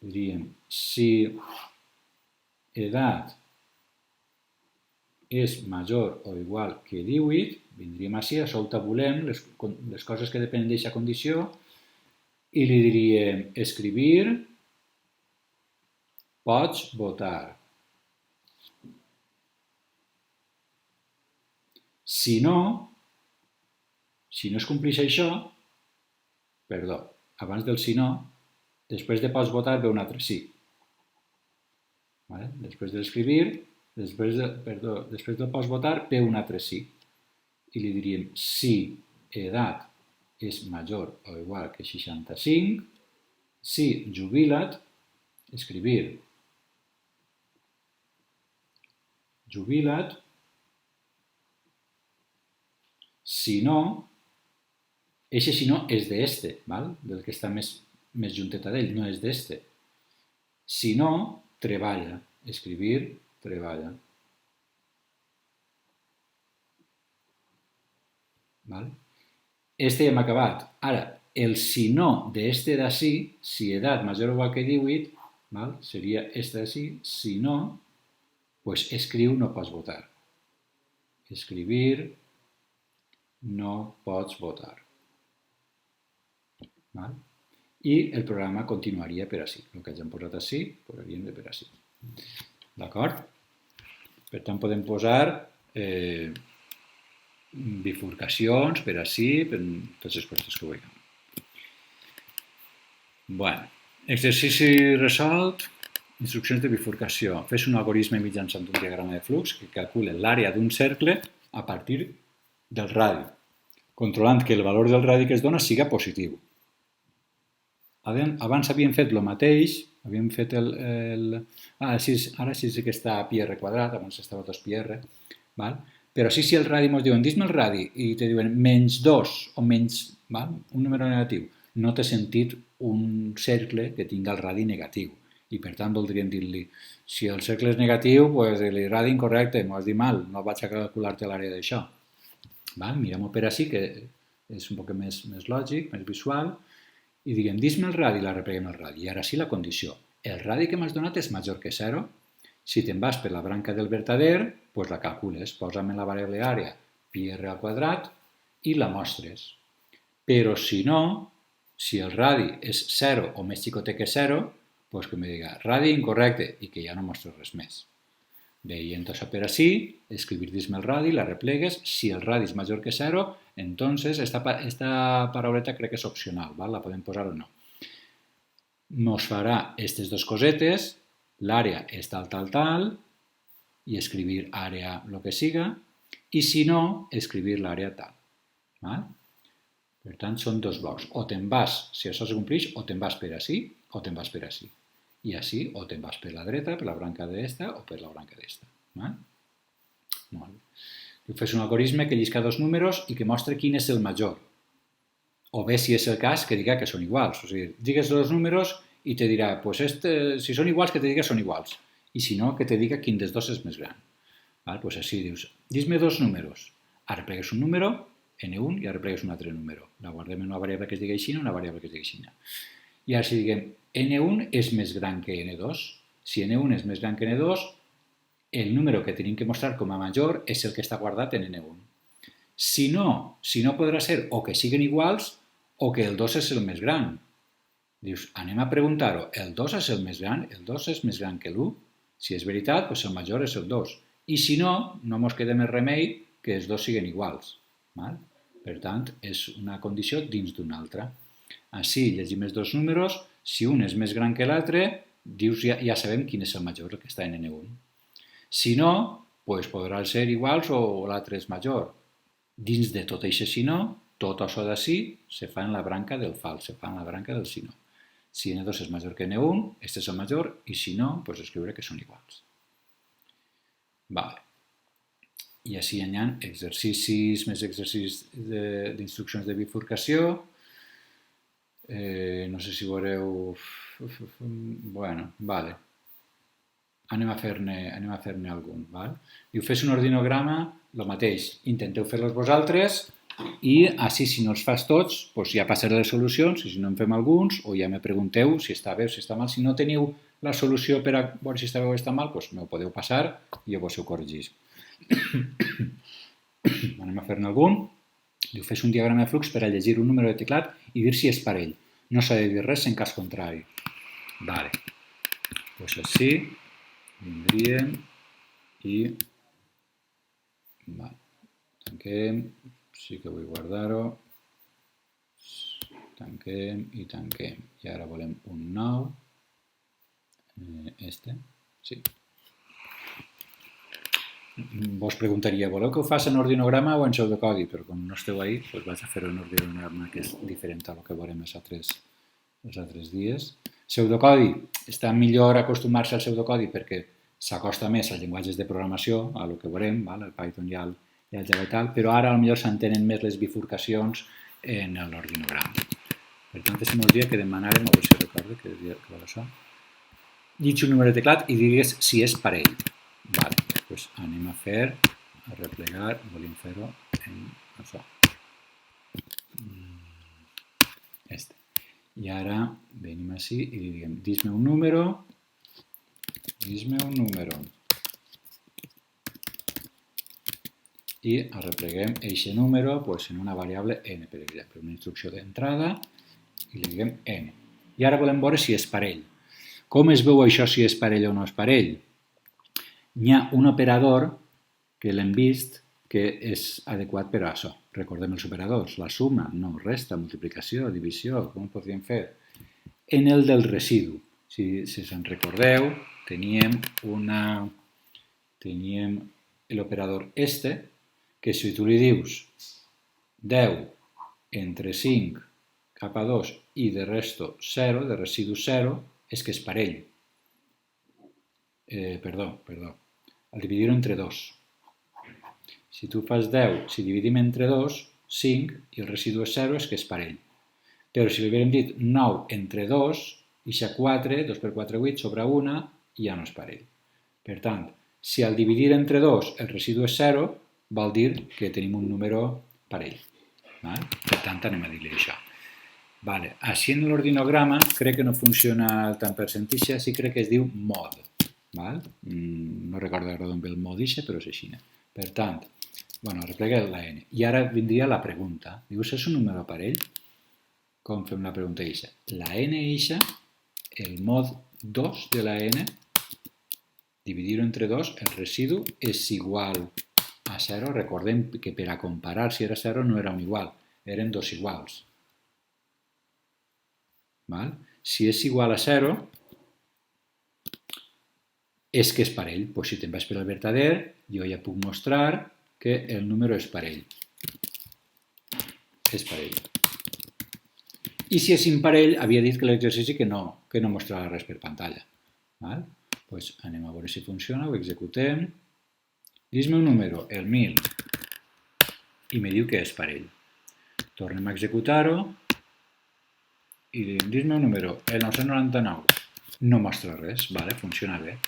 diríem si edat és major o igual que 18, vindríem així, això ho tabulem, les coses que depenen d'aquesta condició, i li diríem escribir, pots votar. Si no es compleix això, abans del si no, després de pots votar ve un altre sí. Després d'escribir, després del pots votar ve un altre sí. I li diríem si edat és major o igual que 65, si jubila't, escribir jubila't, si no, eixe si no és d'este, del que està més junteta d'ell, no és d'este. Si no, treballa, escribir, treballa. Este ja hem acabat. Ara, el si no d'este d'ací, si edat major o igual que 18, seria este d'ací, si no, doncs escriu no pots votar. Escribir, no pots votar. I el programa continuaria per així. El que ja hem posat així, posaríem de per així. D'acord? Per tant, podem posar bifurcacions per així, per tots els postos que vulguem. Bueno, exercici resolt, instruccions de bifurcació. Fes un algoritme mitjançant un diagrama de flux que calcula l'àrea d'un cercle a partir del radi, controlant que el valor del radi que es dona siga positiu. Abans havíem fet el mateix, havíem fet ara sí que està pi r quadrat, abans estava 2πr, però si el radi ens diuen, dis-me el radi, i te diuen menys 2 o menys un número negatiu, no té sentit un cercle que tinga el radi negatiu. I per tant voldríem dir-li, si el cercle és negatiu, doncs el radi incorrecte, m'ho has dit mal, no vaig a calcular-te l'àrea d'això. Mirem-ho per així, que és un poc més lògic, més visual, i diguem, dis-me el radi, la repleguem el radi. I ara sí la condició. El radi que m'has donat és major que 0. Si te'n vas per la branca del vertader, doncs la calcules. Posa'm en la variable àrea pi r al quadrat i la mostres. Però si no, si el radi és 0 o més xicotet que 0, doncs que me diga radi incorrecte i que ja no mostro res més. Bé, i entonces per així, escribir dins el radi, la replegues, si el radi és major que 0, entonces esta parauleta crec que és opcional, ¿vale? La podem posar o no. Nos farà aquestes dues cosetes, l'àrea és tal, i escribir àrea el que siga, i si no, escribir l'àrea tal. ¿Vale? Per tant, són dos blocs. O te'n vas, si això es compleix, o te'n vas per així, o te'n vas per així. I així, o te'n vas per la dreta, per la branca d'esta, o per la branca d'esta. Molt bé. Jo fes un algoritme que llisca dos números i que mostra quin és el major. O bé, si és el cas, que diga que són iguals. O sigui, digues dos números i te dirà, pues si són iguals, que te diga són iguals. I si no, que te diga quin dels dos és més gran. Pues així dius, dis-me dos números. Ara plegues un número, n1, i ara plegues un altre número. La guardem en una variable que es digui així, una variable que es digui així. I ara si diguem, n1 és més gran que n2. Si n1 és més gran que n2, el número que tenim que mostrar com a major és el que està guardat en n1. Si no podrà ser o que siguin iguals o que el 2 és el més gran. Dius, anem a preguntar-ho, el 2 és el més gran? El 2 és més gran que l'1? Si és veritat, doncs el major és el 2. I si no, no ens queda més remei que els dos siguin iguals. Per tant, és una condició dins d'una altra. Així llegim els dos números, si un és més gran que l'altre, dius ja sabem quin és el major, el que està en n1. Si no, doncs podrà ser iguals o l'altre és major. Dins de tot això si no, tot això d'ací se fa en la branca del fals, se fa en la branca del si no. Si n2 és major que n1, este és el major, i si no, doncs escriure que són iguals. Vale. I així hi ha exercicis, més exercicis d'instruccions de bifurcació. No sé si veureu... Bueno, vale. Anem a fer-ne algun. Diu, fes un ordinograma, el mateix. Intenteu fer-los vosaltres i així, si no els fas tots, doncs ja passaré les solucions, i si no en fem alguns, o ja me pregunteu si està bé o si està mal. Si no teniu la solució per a veure si està bé o està mal, doncs m'ho podeu passar i jo vos ho corregís. Anem a fer-ne algun. Diu, fes un diagrama de flux per a llegir un número de teclat i dir si és parell. No s'ha de dir res en cas contrari. Vale. Doncs així vindríem i... Vale. Tanquem. Sí que vull guardar-ho. Tanquem i tanquem. I ara volem un nou. Sí. Vos preguntaria, voleu que ho faci en ordinograma o en pseudocodi? Però com no esteu ahí, doncs vaig a fer un ordinograma que és diferent a lo que veurem els altres dies. Pseudocodi. Està millor acostumar-se al pseudocodi perquè s'acosta més als llenguatges de programació, a lo que veurem, el Python i el Java i tal, però ara potser s'entenen més les bifurcacions en l'ordinograma. Per tant, és molt dia que demanarem, a veure si recordo que va això. Llitgi un número de teclat i digues si és parell. Vale, doncs anem a replegar, volem fer-ho en això. I ara venim així i diguem, dis-me un número, i arrepleguem aquest número en una variable n, per exemple, una instrucció d'entrada, i li diguem n. I ara volem veure si és parell. Com es veu això si és parell o no és parell? Hi ha un operador que l'hem vist que és adequat per a això. Recordem els operadors, la suma, no, resta, multiplicació, divisió, com ho podríem fer? En el del residu. Si se'n recordeu, teníem l'operador que si tu li dius 10 entre 5 cap a 2 i de resto 0, de residu 0, és que és parell. Perdó. Al dividir-ho entre 2. Si tu fas 10, si dividim entre 2, 5, i el residu és 0, és que és parell. Però si li haguéssim dit 9 entre 2, ixa 4, 2 per 4, 8, sobre 1, ja no és parell. Per tant, si al dividir entre 2 el residu és 0, vol dir que tenim un número parell. Per tant, anem a dir-li això. Així en l'ordinograma crec que no funciona el tant percentatge, sí crec que es diu mod. No recordo ara d'on ve el mod ixe, però és així. Per tant, Bueno, replega la n. I ara vindria la pregunta. Diu, és un número parell? Com fem la pregunta eixa? La n eixa, el mod 2 de la n, dividir-ho entre 2, el residu és igual a 0. Recordem que per a comparar si era 0 no era un igual, eren dos iguals. Val? Si és igual a 0, és que és parell. Pues si te'n vas per el vertader, jo ja puc mostrar que el número és parell. És parell. I si és imparell, havia dit que l'exercici que no mostrava res per pantalla. Val? Pues anem a veure si funciona, ho executem. Dis-me un número, el 1000, i me diu que és parell. Tornem a executar-ho i dis-me un número, el 999. No mostra res, vale, funciona bé.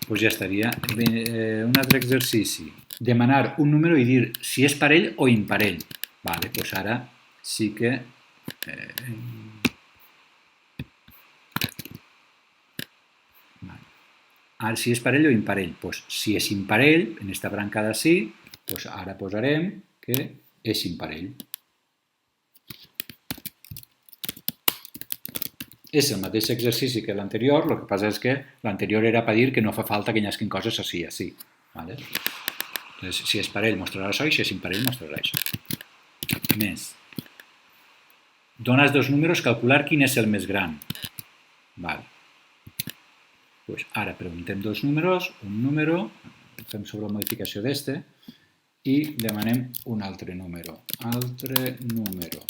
Pues ja estaria. Un altre exercici. Demanar un número i dir si és parell o imparell. Vale, pues ara sí que... Ara, si és parell o imparell? Pues, si és imparell, en aquesta branca d'ací, pues ara posarem que és imparell. És el mateix exercici que l'anterior, el que passa és que l'anterior era per dir que no fa falta que hi hagi coses així, així. Vale? Entonces, si és parell mostrarà això i si és imparell mostrarà això. Més. Dones dos números, calcular quin és el més gran. Vale. Pues ara preguntem dos números, un número, fem sobre la modificació d'este i demanem un altre número. Altre número.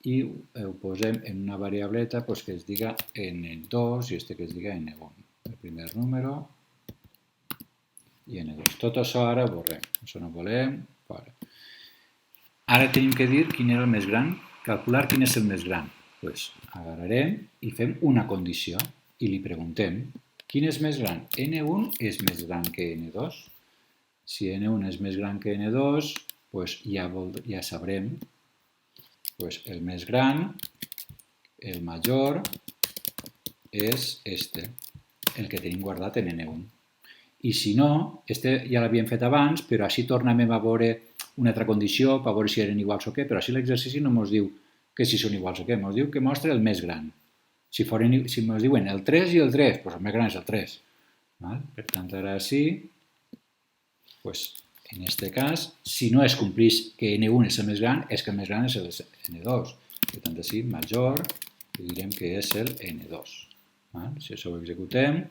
I ho posem en una variableta pues, que es diga n2 i este que es diga n1. El primer número i n2. Tot això ara ho borrem. Això no volem. Fora. Ara tenim que dir quin era el més gran, calcular quin és el més gran. Pues agarrarem i fem una condició i li preguntem quin és més gran? N1 és més gran que N2? Si N1 és més gran que N2, pues ja sabrem pues el més gran, el major, és este, el que tenim guardat en N1. I si no, este ja l'havíem fet abans, però així tornem a veure una altra condició per veure si eren iguals o què, però així l'exercici no ens diu que si són iguals o què, ens diu que mostra el més gran. Si ens diuen el 3 i el 3, doncs el més gran és el 3. Val? Per tant, ara sí, pues, en aquest cas, si no es complís que N1 és el més gran, és que el més gran és el N2. Per tant, així, major, i direm que és el N2. Val? Si això ho executem,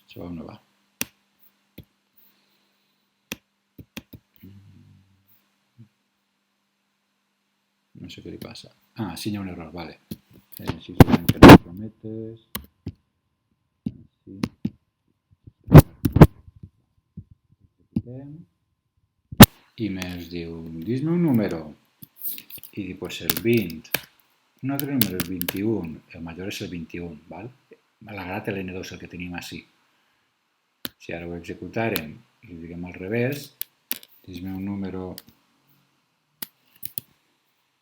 això no va. No sé què li passa. Ah, sí, hi ha un error, vale. Si sabem que no prometes... I més diu, dis-me un número. I diu, pues el 20. Un altre número, el 21. El major és el 21, val? L'agrat l'N2, el que tenim així. Si ara ho executarem i ho diguem al revés, dis-me un número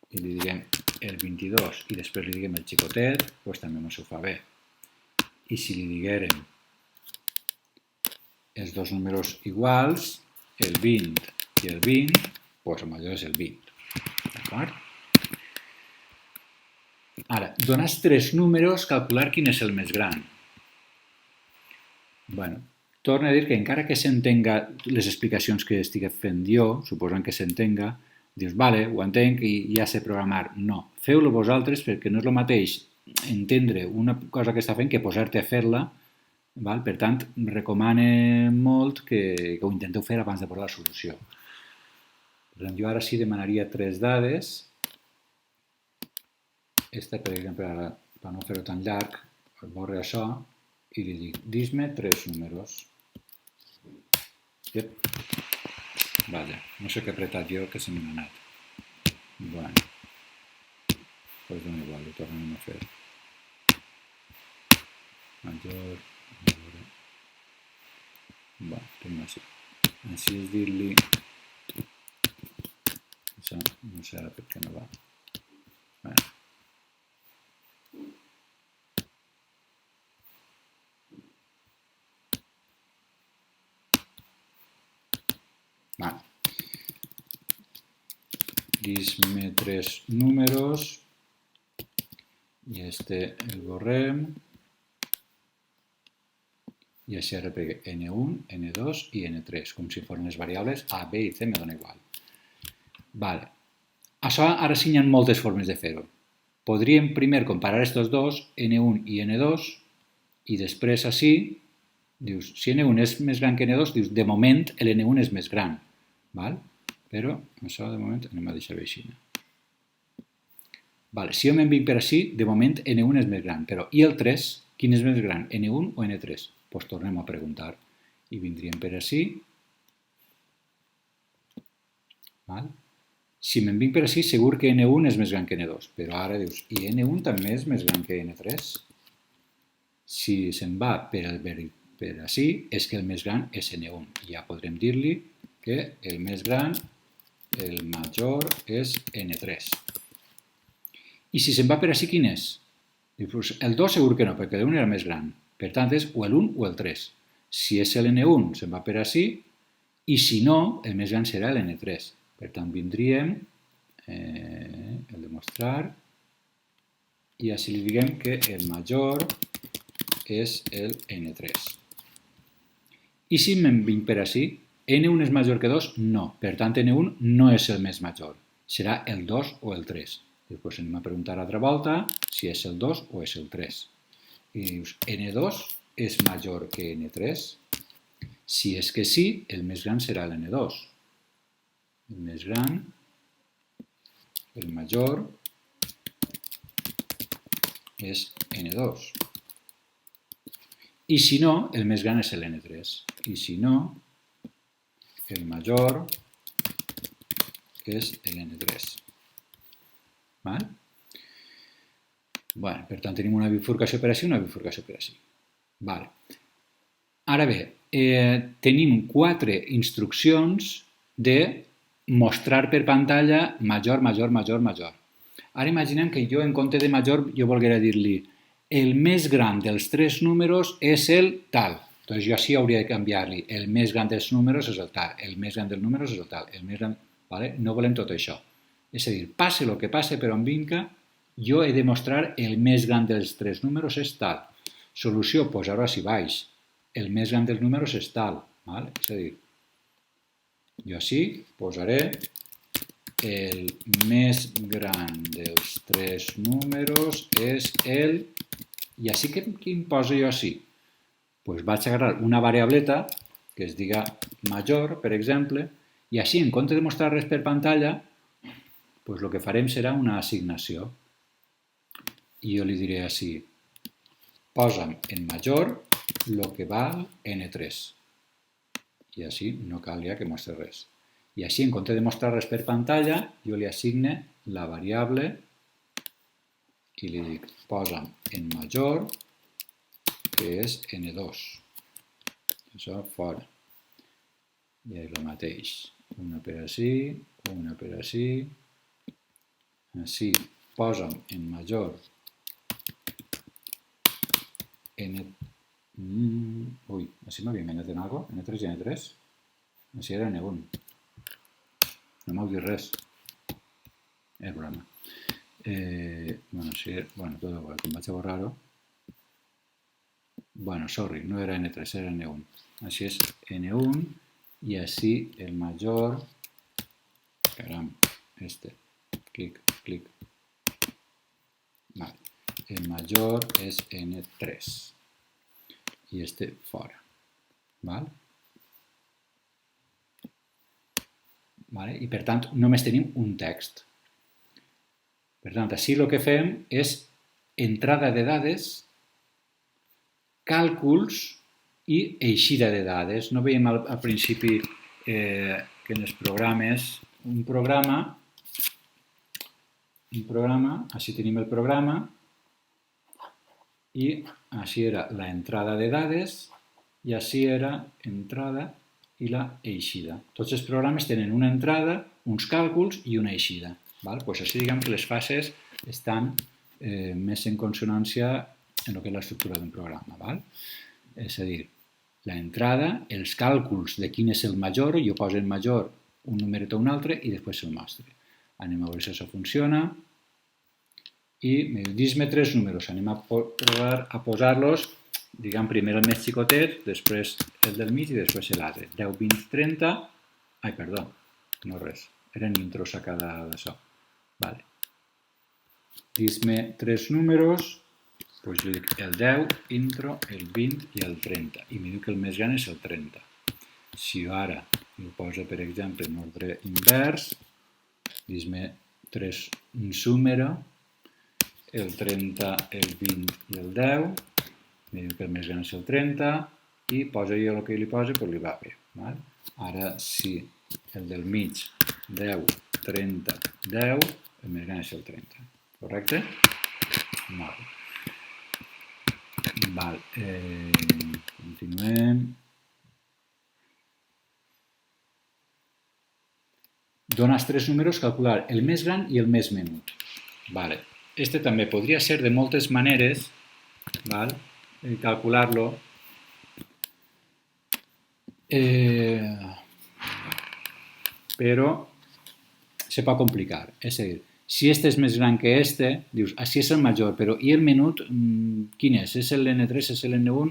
i li diguem el 22 i després li diguem el xicotet, doncs també ens ho fa bé. I si li diguérem els dos números iguals, el 20 i el 20, doncs el major és el 20. D'acord? Ara, dones tres números, calcular quin és el més gran. Bueno, torno a dir que encara que s'entenga les explicacions que estic fent jo, suposant que s'entenga, dius, vale, ho entenc i ja sé programar. No, feu-lo vosaltres perquè no és el mateix entendre una cosa que està fent que posar-te a fer-la. Val? Per tant, recomane molt que ho intenteu fer abans de posar la solució. Per tant, jo ara sí demanaria tres dades. Esta, per exemple, ara, per no fer-ho tan llarg, borro això i li dic, dis-me tres números. Yep. Vaja, no sé què he apretat jo, que se m'ha anat. Bueno, doncs dona igual, ho tornem a fer. Major, bueno, tornem així. Així és dir-li... Això no sé ara per què no va. Bueno. Vale. Dis-me 3 números i el borrem i així arreplegue N1, N2 i N3, com si fossin les variables A, B i C, me dona igual. Vale. Això ara sí hi ha moltes formes de fer-ho. Podríem primer comparar estos dos, N1 i N2, i després així, dius, si N1 és més gran que N2, dius, de moment l'N1 és més gran. Val? Però això de moment anem a deixar-ho així. Vale. Si jo me'n vinc per així, de moment N1 és més gran, però i el 3, quin és més gran, N1 o N3? Doncs tornem a preguntar. I vindríem per així. Val? Si me'n vinc per així, segur que N1 és més gran que N2, però ara dius, i N1 també és més gran que N3? Si se'n va per així, és que el més gran és N1. I ja podrem dir-li que el més gran, el major, és N3. I si se'n va per així, quin és? El 2 segur que no, perquè l'1 era més gran. Per tant, és o l'1 o el 3. Si és l'N1, se'n va per així, i si no, el més gran serà l'N3. Per tant, vindríem el demostrar, i així li diguem que el major és el N3. I si me'n vinc per així, N1 és major que 2? No. Per tant, N1 no és el més major. Serà el 2 o el 3. Després anem a preguntar altra volta si és el 2 o és el 3. I dius, N2 és major que N3? Si és que sí, el més gran serà l'N2. El més gran, el major, és N2. I si no, el més gran és l'N3. I si no, el major és l'N3. Val? Bueno, per tant, tenim una bifurcació per així i una bifurcació per així. Vale. Ara bé, tenim 4 instruccions de mostrar per pantalla major, major, major, major. Ara imaginem que jo, en compte de major, jo volguera dir-li el més gran dels 3 números és el tal. Doncs jo així hauria de canviar-li. El més gran dels números és el tal. El més gran dels números és el tal. El més gran... Vale? No volem tot això. És a dir, passe el que passe per on vinga, jo he de mostrar el més gran dels 3 números és tal. Solució, posar-ho així baix. El més gran dels números és tal. Vale? És a dir, jo així posaré el més gran dels 3 números és el... I així quin poso jo així? Doncs vaig agarrar una variableta que es diga major, per exemple, i així, en compte de mostrar res per pantalla, doncs el que farem serà una assignació. I jo li diré així, posa'm en major el que val N3. I així no cal ja que mostri res. I així, en compte de mostrar res per pantalla, jo li assigne la variable i li dic, posa'm en major, que és N2. Això fora. I és el mateix. Una per així, una per així. Així, posa'm en major N... Ui, així m'havia enganyat en alguna cosa? N3 i N3? Així era N1. No m'heu dit res. És broma. Bueno, tot igual, com vaig a borrar-ho. Bueno, sorry, no era N3, era N1. Així és N1 i així el major... Caram, clic, clic. Vale. El major és N3 i fora. Val? Vale? I per tant només tenim un text. Per tant, així el que fem és entrada de dades, càlculs i eixida de dades. No veiem al principi que en els programes un programa, així tenim el programa i així era l'entrada de dades i així era entrada i la eixida. Tots els programes tenen una entrada, uns càlculs i una eixida. Doncs així diguem que les fases estan més en consonància en el que és l'estructura d'un programa. És a dir, l'entrada, els càlculs de quin és el major, jo poso el major un numeret o un altre i després el mostre. Anem a veure si això funciona. I me diu, dis-me 3 números. Anem a provar a posar-los, diguem, primer el més xicotet, després el del mig i després l'altre. 10, 20, 30... Ai, perdó, no res. Eren intros a cada d'això. Vale. Dis-me 3 números, doncs jo dic el 10, intro, el 20 i el 30. I me diu que el més gran és el 30. Si jo ara ho poso, per exemple, en ordre invers, dis-me 3 número, el 30, el 20 i el 10, me diu que el més gran és el 30, i poso jo el que li poso, doncs li va bé. Ara, si el del mig, 10, 30, 10, el més gran és el 30. Correcte? Molt bé. Val. Continuem. Dones 3 números, calcular el més gran i el més menut. Vale. Este també podria ser de moltes maneres, val? Calcular-lo. Però se pot complicar. És a dir, si este és més gran que este, dius, així és el major, però i el menut, quin és? És l'N3, és l'N1?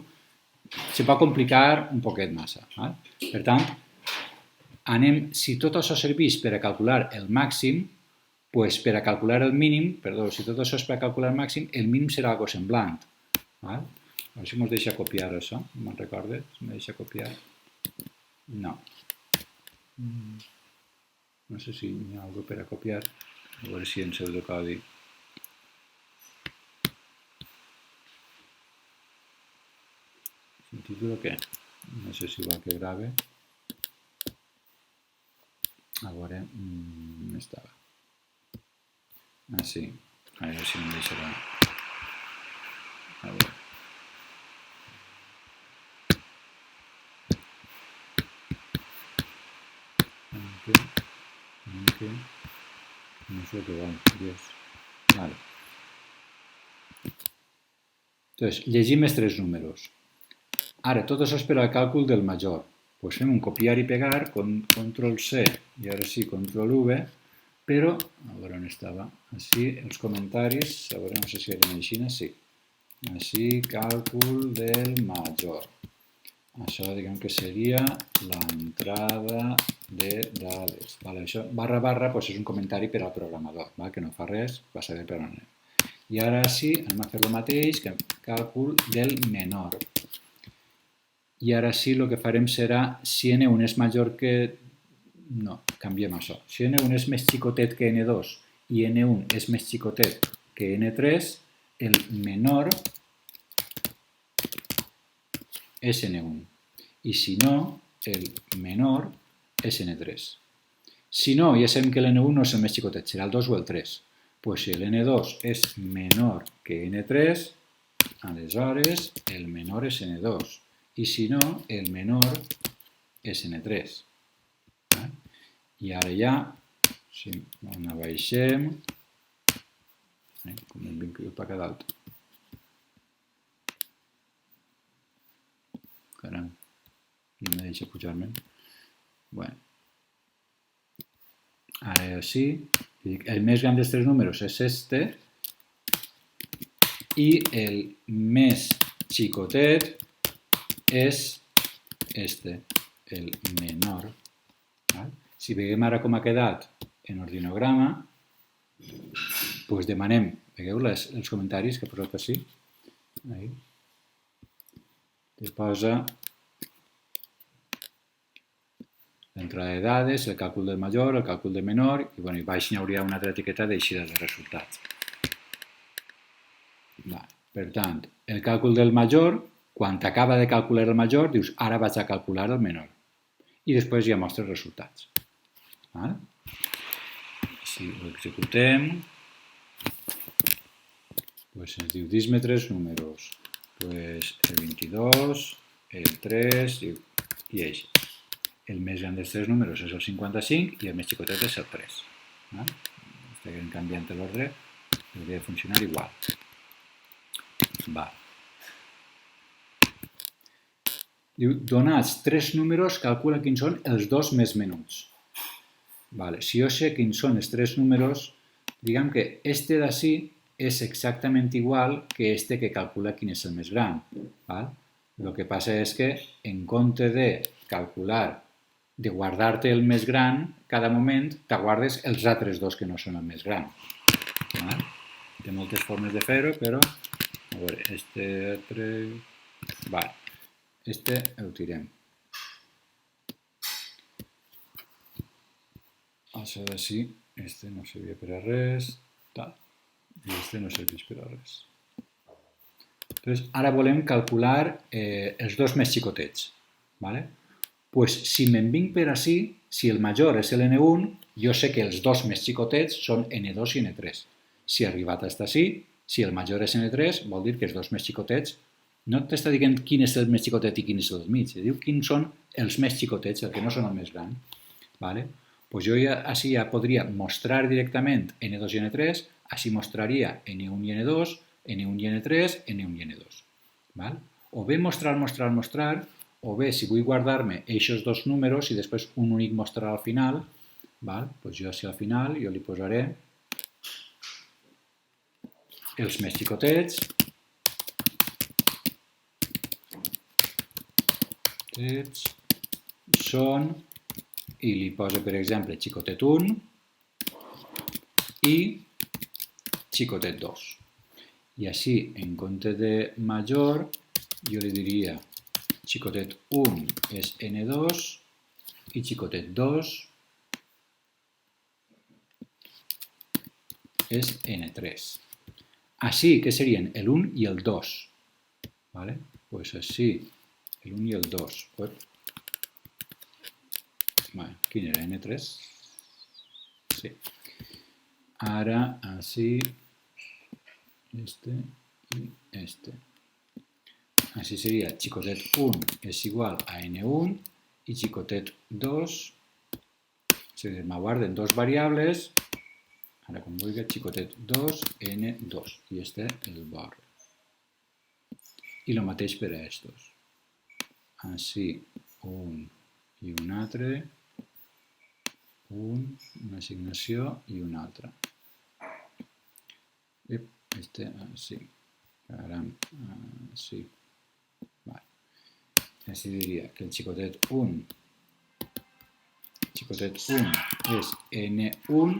Se pot complicar un poquet massa. Val? Per tant, si tot això serveix per a calcular el màxim, doncs per a calcular el mínim, perdó, si tot això és per a calcular el màxim, el mínim serà algo semblant. Val? A veure si ens deixa copiar això, no me'n recordo, si me deixa copiar. No. No sé si hi ha alguna cosa per a copiar. A veure si en pseudocodi. Si títol o què? No sé si vol que grave. A veure, on estava? Ah, sí. A veure si em deixarà. A veure. No sé què vol, Dios. Vale. Entonces, llegim els 3 números. Ara, tot això és per al càlcul del major. Doncs fem un copiar i pegar, control C i ara sí, control V, però, a veure on estava, així, els comentaris, a veure, no sé si eren així, sí. Així, càlcul del major. Això, diguem que seria l'entrada de dades. Vale, això, barra, doncs és un comentari per al programador, que no fa res, va saber per on anem. I ara sí, anem a fer el mateix, càlcul del menor. I ara sí, el que farem serà, si N1 és major que... No, canviem això. Si N1 és més xicotet que N2 i N1 és més xicotet que N3, el menor és N1. I si no, el menor és N3. Si no, ja sabem que l'N1 no és el més xicotet, serà el 2 o el 3. Doncs si l'N2 és menor que N3, aleshores el menor és N2. I si no, el menor és N3. I ara ja, si on abaixem, com hem vingut per cada dalt. Caram, no me deixa pujar-me'n. Bueno. Ara sí, el més gran dels 3 números és este i el més xicotet és este, el menor. Si veiem ara com ha quedat en ordinograma, doncs demanem, veieu els comentaris que he posat així? Que posa l'entrada de dades, el càlcul del major, el càlcul del menor, i baix hi hauria una altra etiqueta d'eixida de resultats. Per tant, el càlcul del major, quan acaba de calcular el major, dius, ara vaig a calcular el menor. I després ja mostra els resultats. Si ho executem, ens diu, dis-me 3 números. El 22, el 3 i així. El més gran dels 3 números és el 55 i el més xicotet és el 3. Estem canviant l'ordre, hauria de funcionar igual. Diu, donats 3 números, calcula quins són els 2 més menuts. Si jo sé quins són els 3 números, diguem que este d'ací és exactament igual que este que calcula quin és el més gran. El que passa és que en compte de calcular, de guardar-te el més gran, cada moment t'aguardes els altres dos que no són el més gran. Té moltes formes de fer-ho, però a veure, este altre... Este el tirem. Això d'ací, este no servia per a res, i este no serveix per a res. Ara volem calcular els dos més xicotets. Pues si me'n vinc per ací, si el major és l'N1, jo sé que els dos més xicotets són N2 i N3. Si he arribat fins ací, si el major és N3, vol dir que els dos més xicotets no t'està dient quin és el més xicotet i quin és el mig, diu quins són els més xicotets, el que no són el més gran. Pues jo així ja podria mostrar directament N2 i N3, així mostraria N1 i N2, N1 i N3, N1 i N2. O bé mostrar, o bé si vull guardar-me aquests dos números i després un únic mostrar al final, doncs jo així al final jo li posaré els més xicotets, són, i li poso per exemple xicotet 1 i xicotet 2. I així, en compte de major, jo li diria xicotet 1 és N2 i xicotet 2 és N3. Així, què serien? El1 i el 2. Doncs així, el1 i el 2. Quin era? N3? Sí. Ara, així, este i este. Així seria, xicotet 1 és igual a N1 i xicotet 2, m'aguarden dos variables, ara com vulgui, xicotet 2, N2, i este el borro. I el mateix per a estos. Així, un i un altre, una assignació i una altra. Este, així, caram, així. Així diria que el xicotet 1 és N1,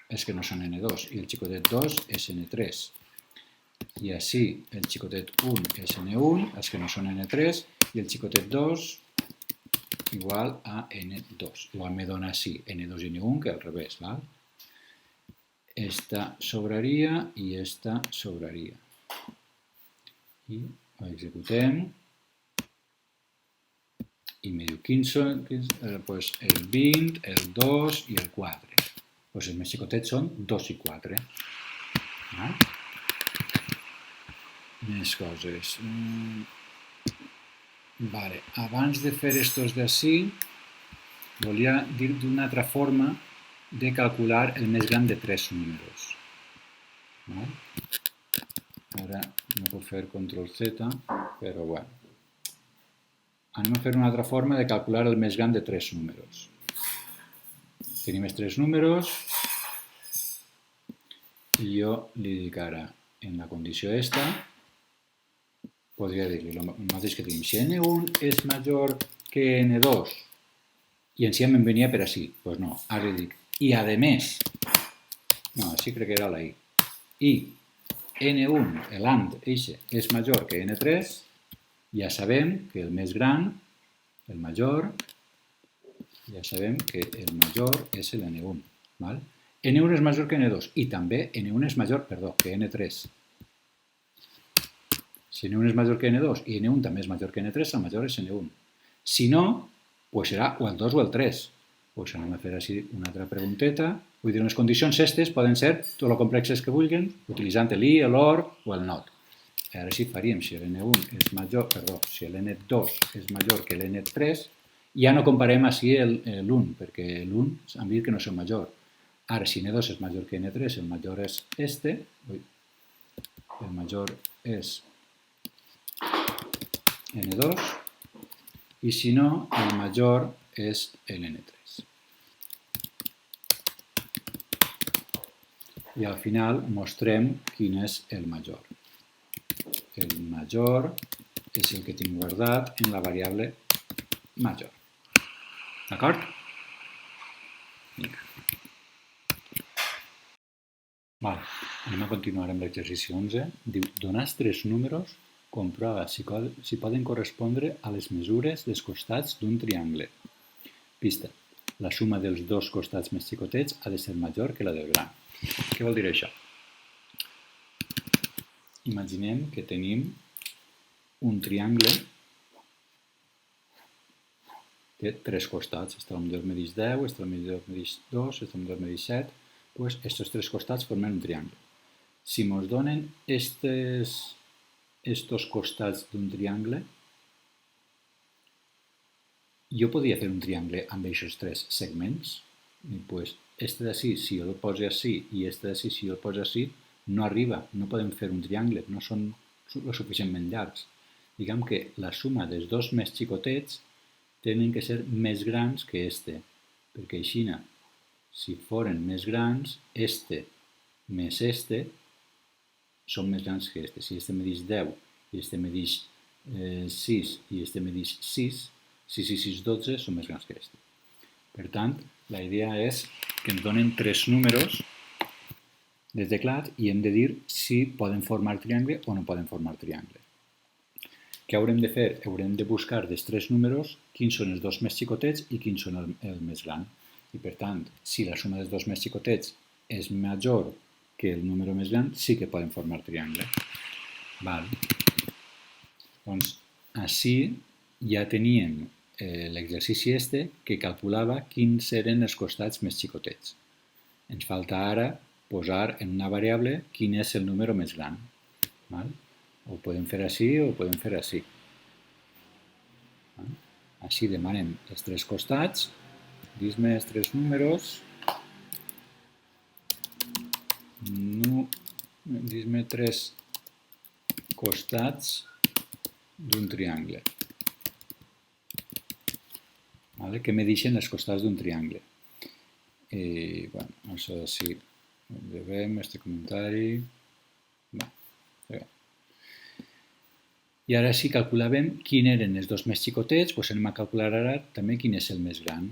els que no són N2, i el xicotet 2 és N3. I així el xicotet 1 és N1, els que no són N3, i el xicotet 2 igual a N2. Igual me dona així N2 i N1 que al revés. Esta sobraria i esta sobraria. I ho executem. I me diu quins són? Doncs el 20, el 2 i el 4. Doncs els més xicotets són 2 i 4. Més coses. Abans de fer estos d'ací, volia dir d'una altra forma de calcular el més gran de 3 números. Ara no puc fer Ctrl+Z, però bueno. Anem a fer una altra forma de calcular el més gran de 3 números. Tenim els 3 números i jo li dic ara, en la condició esta, podria dir-li el mateix que tenim. Si N1 és major que N2 i encima me'n venia per així, doncs no, ara li dic, i a més, no, així crec que era la I, i N1, l'AND, és major que N3, ja sabem que el més gran, el major, ja sabem que el major és l'N1. N1 és major que N2 i també N1 és major, que N3. Si N1 és major que N2 i N1 també és major que N3, el major és N1. Si no, doncs serà o el 2 o el 3. Doncs anem a fer així una altra pregunteta. Vull dir, les condicions aquestes poden ser tot el complexes que vulguin, utilitzant l'I, l'OR o el NOT. Ara sí faríem, si l'N1 és major, si l'N2 és major que l'N3, ja no comparem així l'1, perquè l'1 hem dit que no és el major. Ara, si N2 és major que N3, el major és este, el major és N2, i si no, el major és l'N3. I al final mostrem quin és el major. El major és el que tinc guardat en la variable major. D'acord? Vinga. Anem a continuar amb l'exercici 11. Diu, donats 3 números, comprova si poden correspondre a les mesures dels costats d'un triangle. Pista. La suma dels dos costats més xicotets ha de ser major que la del gran. Què vol dir això? Imaginem que tenim un triangle que té 3 costats. Este el medeix 10, este el medeix 2, este el medeix 7. Pues estos 3 costats formen un triangle. Si ens donen estos costats d'un triangle, jo podria fer un triangle amb aquests 3 segments. I pues este d'ací, si jo el poso així, i este d'ací, si jo el poso així, no arriba, no podem fer un triangle, no són lo suficientment llargs. Diguem que la suma dels dos més xicotets tenen que ser més grans que este, perquè així, si foren més grans, este més este són més grans que este. Si este medeix 10 i este medeix 6 i este medeix 6, 6 i 6, 12 són més grans que este. Per tant, la idea és que ens donen 3 números de teclat i hem de dir si poden formar triangle o no poden formar triangle. Què haurem de fer? Haurem de buscar dels 3 números quins són els dos més xicotets i quins són el més gran. I per tant, si la suma dels dos més xicotets és major que el número més gran, sí que poden formar triangle. Doncs, així ja teníem l'exercici este que calculava quins eren els costats més xicotets. Ens falta ara posar en una variable quin és el número més gran. Ho podem fer així o ho podem fer així. Així demanem els 3 costats, dis-me els 3 números, dis-me 3 costats d'un triangle. Que me deixen els costats d'un triangle. Això d'ací ho llevem, este comentari. I ara si calculàvem quins eren els dos més xicotets, doncs anem a calcular ara també quin és el més gran.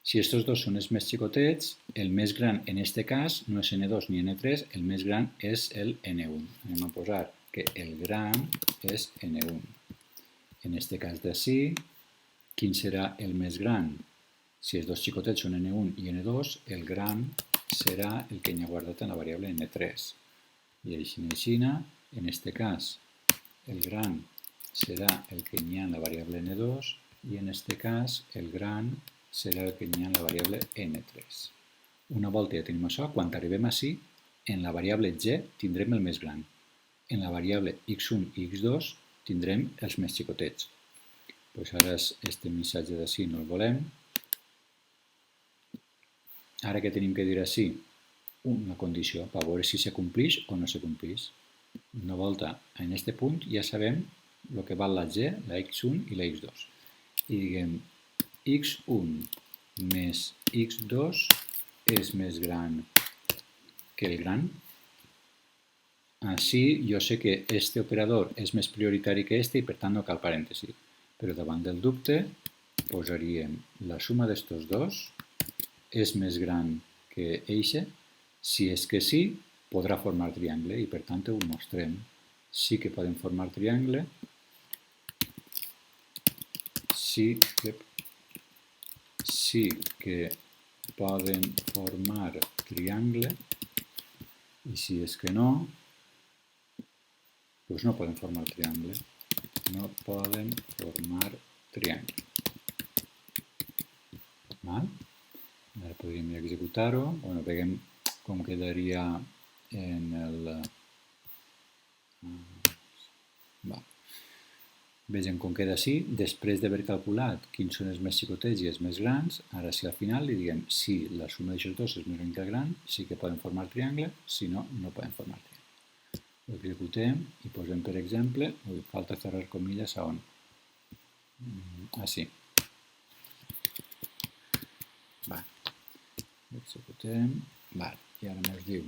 Si aquests dos són els més xicotets, el més gran en aquest cas no és N2 ni N3, el més gran és el N1. Anem a posar que el gran és N1. En aquest cas d'ací, quin serà el més gran? Si els dos xicotets són N1 i N2, el gran serà el que hi ha guardat en la variable N3. I així, en aquest cas, el gran serà el que hi ha en la variable N2 i en aquest cas el gran serà el que hi ha en la variable N3. Una volta ja tenim això, quan arribem ací, en la variable G tindrem el més gran. En la variable x1 i x2 tindrem els més xicotets. Doncs ara aquest missatge d'ací no el volem. Ara què tenim que dir ací? Una condició per veure si se compleix o no se compleix. Una volta en aquest punt ja sabem el que val la G, la x1 i la x2. I diguem x1 més x2 és més gran que el gran. Així jo sé que aquest operador és més prioritari que aquest i per tant no cal parèntesi. Però davant del dubte posaríem la suma d'estos dos és més gran que eixe. Si és que sí, podrà formar triangle i per tant ho mostrem. Sí que poden formar triangle. Sí que poden formar triangle i si és que no, doncs no poden formar triangle. No poden formar triangle. Ara podríem executar-ho. Veiem com quedaria en el... Vegem com queda així. Després d'haver calculat quins són els més xicotets i els més grans, ara sí al final li diguem si la suma d'aixòs dos és més gran que el gran, sí que poden formar triangle, si no, no poden formar triangle. Ho executem i posem, per exemple, falta cerrar comilles a on? Així. Va, executem. Va, i ara ens diu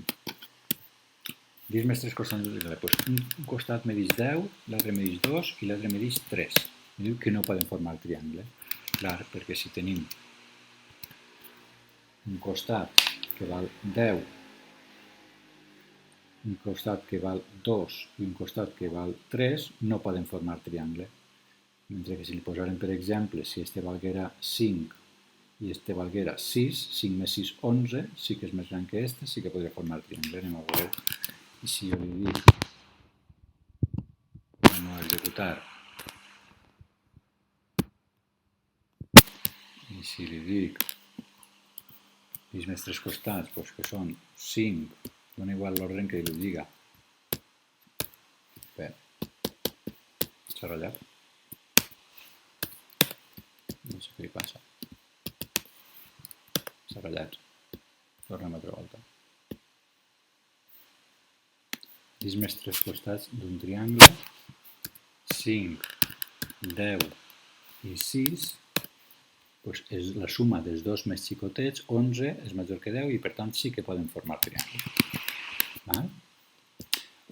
dis-me els tres costats del triangle. Pues un costat medeix 10, l'altre medeix 2 i l'altre medeix 3. I diu que no poden formar el triangle. Clar, perquè si tenim un costat que val 10, un costat que val 2 i un costat que val 3, no poden formar triangle. Mentre que si li posarem, per exemple, si este valguera 5 i este valguera 6, 5 més 6, 11, sí que és més gran que este, sí que podria formar triangle. Anem a veure. I si jo li dic, anem a executar, i si li dic, dis-me els tres costats, doncs que són 5, dona igual l'ordre que li diga. Bé, s'ha ratllat. No sé què li passa. S'ha ratllat. Tornem altra volta. Dis-me els tres costats d'un triangle. 5, 10 i 6, doncs és la suma dels dos més xicotets, 11 és major que 10 i per tant sí que poden formar triangle.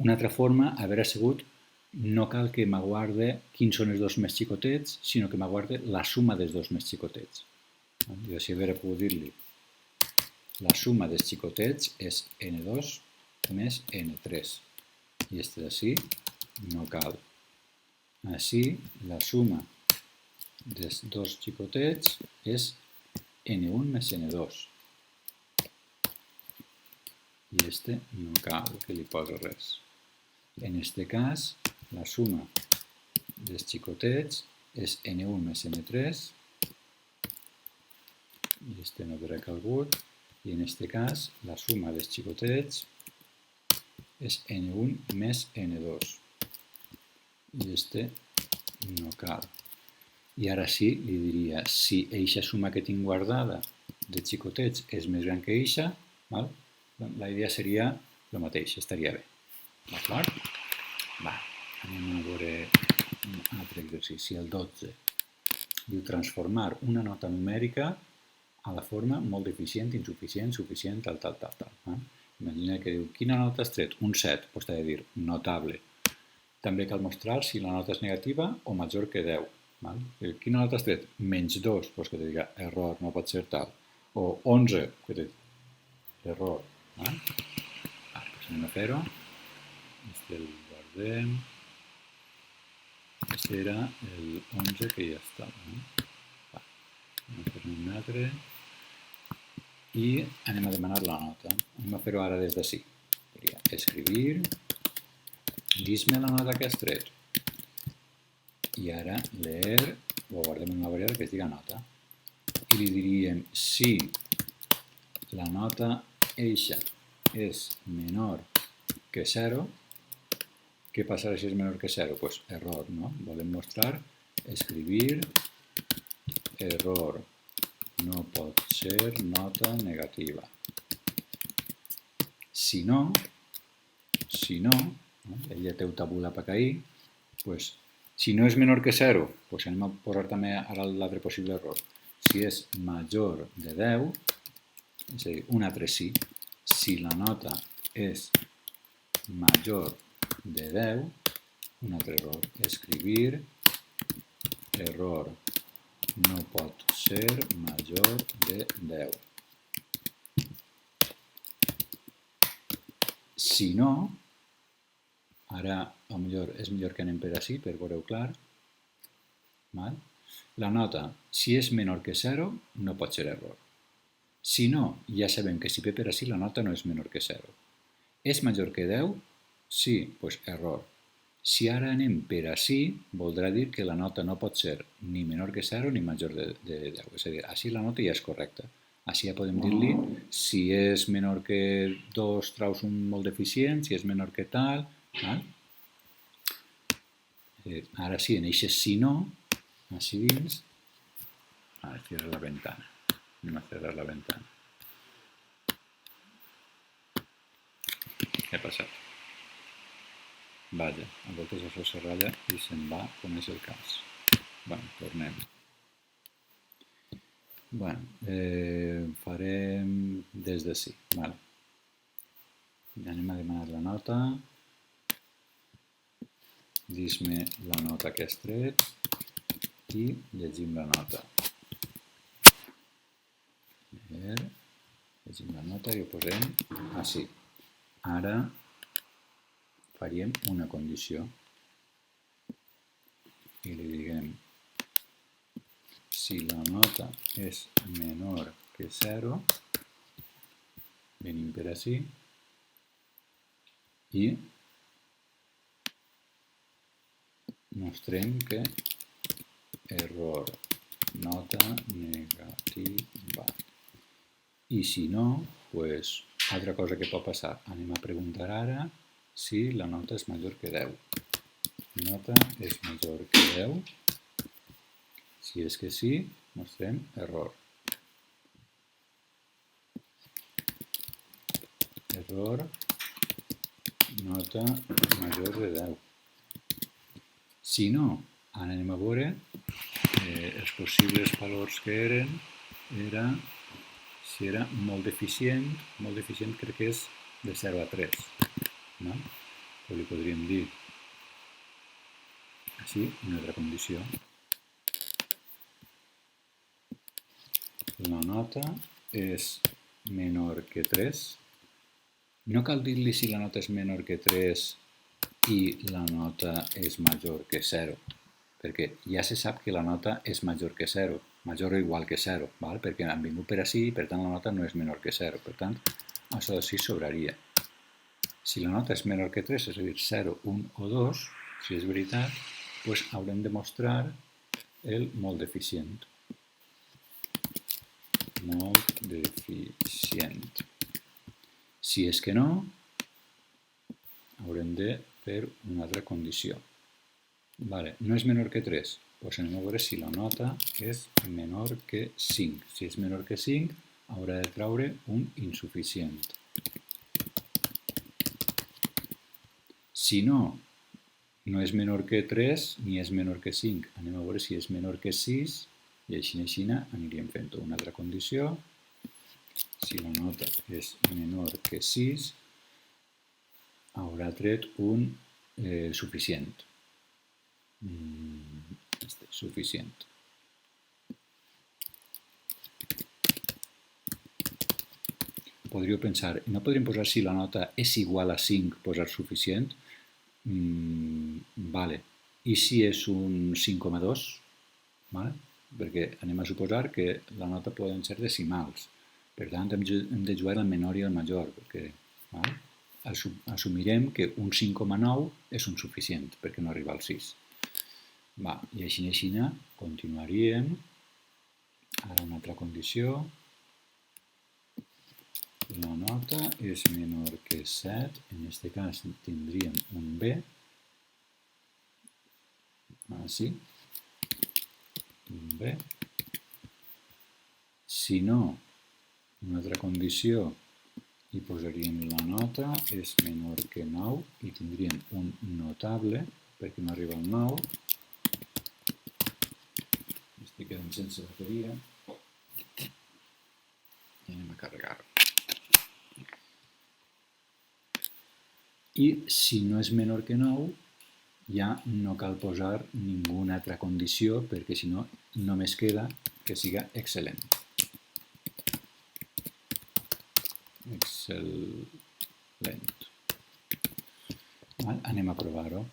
Una altra forma, haver sigut, no cal que m'aguarde quins són els dos més xicotets, sinó que m'aguarde la suma dels dos més xicotets. Jo si haver pogut dir-li la suma dels xicotets és n2 més n3. I este d'ací no cal. Així, la suma dels dos xicotets és n1 més n2. I este no cal que li posi res. En este cas, la suma dels xicotets és n1 més n3. I este no haurà calgut. I en este cas, la suma dels xicotets és n1 més n2. I este no cal. I ara sí, li diria, si eixa suma que tinc guardada de xicotets és més gran que eixa, la idea seria el mateix, estaria bé. D'acord? Va, anem a veure un altre exercici, el 12. Diu transformar una nota numèrica a la forma molt deficient, insuficient, suficient, tal. Imagina que diu, quina nota has tret? Un 7, doncs t'ha de dir notable. També cal mostrar si la nota és negativa o major que 10. Quina nota has tret? Menys 2, doncs que te diga error, no pot ser tal. O 11, que te diga error. Doncs anem a fer-ho. Este el guardem. Este era el 11 que ja estava. Anem a fer un altre. I anem a demanar la nota. Anem a fer-ho ara des d'ací. Escribir. Dis-me la nota que has tret. I ara leer, ho guardem en una variable que es diga nota. I li diríem si la nota eixa és menor que 0, què passarà si és menor que 0? Doncs error, no? Volem mostrar, escribir, error, no pot ser nota negativa. Si no, ella té un tabula per cair, doncs, si no és menor que 0, doncs anem a posar també ara l'altre possible error. Si és major de 10, és a dir, un altre sí, si la nota és major de 10, un altre error, escribir, error, no pot ser major de 10. Si no, ara potser és millor que anem per ací per veure-ho clar. La nota, si és menor que 0, no pot ser error. Si no, ja sabem que si ve per ací la nota no és menor que 0. És major que 10? Sí, doncs error. Si ara anem per ací, voldrà dir que la nota no pot ser ni menor que 0 ni major de 10. És a dir, així la nota ja és correcta. Així ja podem dir-li si és menor que 2 traus un molt deficient, si és menor que tal. Ara sí, en eixe si no, així dins, a cerrar la ventana. Anem a cerrar la ventana. Què ha passat? Vaja, a voltes això se ratlla i se'n va, com és el cas. Tornem. Farem des d'ací. Anem a demanar la nota. Dis-me la nota que has tret i llegim la nota. Llegim la nota i ho posem així. Ara faríem una condició i li diguem si la nota és menor que 0, venim per ací i mostrem que error, nota negativa. I si no, altra cosa que pot passar, anem a preguntar ara si la nota és major que 10. Nota és major que 10. Si és que sí, mostrem error. Error, nota major de 10. Si no, ara anem a veure els possibles valors que eren, si era molt deficient crec que és de 0 a 3. Però li podríem dir així una altra condició. La nota és menor que 3. No cal dir-li si la nota és menor que 3 i la nota és major que 0, perquè ja se sap que la nota és major que 0, major o igual que 0, perquè han vingut per ací i per tant la nota no és menor que 0. Per tant, això d'ací sobraria. Si la nota és menor que 3, és a dir, 0, 1 o 2, si és veritat, doncs haurem de mostrar el molt deficient. Molt deficient. Si és que no, haurem de fer una altra condició. No és menor que 3, doncs anem a veure si la nota és menor que 5. Si és menor que 5, haurà de traure un insuficient. Si no, no és menor que 3 ni és menor que 5. Anem a veure si és menor que 6 i així aniríem fent una altra condició. Si la nota és menor que 6, haurà tret un suficient. Suficient. Podríeu pensar, no podríem posar si la nota és igual a 5, posar suficient? I si és un 5,2? Perquè anem a suposar que la nota poden ser decimals. Per tant, hem de jugar al menor i al major, perquè assumirem que un 5,9 és un suficient, perquè no arriba al 6. I així continuaríem. Ara una altra condició. La nota és menor que 7. En aquest cas tindríem un B. Així. Un B. Si no, una altra condició, hi posaríem la nota és menor que 9 i tindríem un notable, perquè no arriba al 9. Estic quedant sense bateria i anem a carregar. I si no és menor que 9, ja no cal posar ninguna altra condició, perquè si no, només queda que siga excel·lent. Excel·lent. Anem a provar-ho.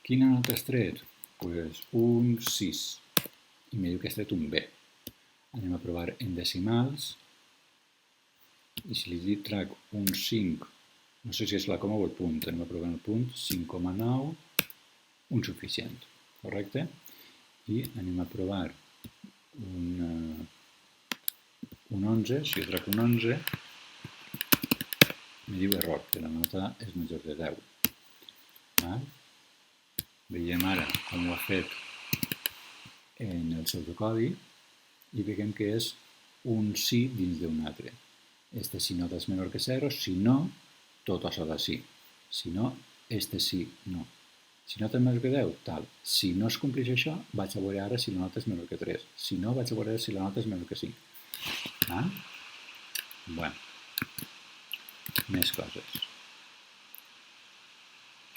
Quina nota has tret? Doncs un 6. I me diu que has tret un B. Anem a provar en decimals. I si li trac un 5, no sé si és la coma o el punt, anem a provar el punt, 5,9, un suficient, correcte? I anem a provar un 11, si jo trac un 11, me diu error, que la nota és major de 10. Veiem ara com ho ha fet en el pseudocodi i veiem que és un sí dins d'un altre. Este si nota és menor que 0, si no, tot això d'ací. Si no, este sí, no. Si nota és menor que 10, tal. Si no es compleix això, vaig a veure ara si la nota és menor que 3. Si no, vaig a veure si la nota és menor que 5. Ah? Bueno, més coses.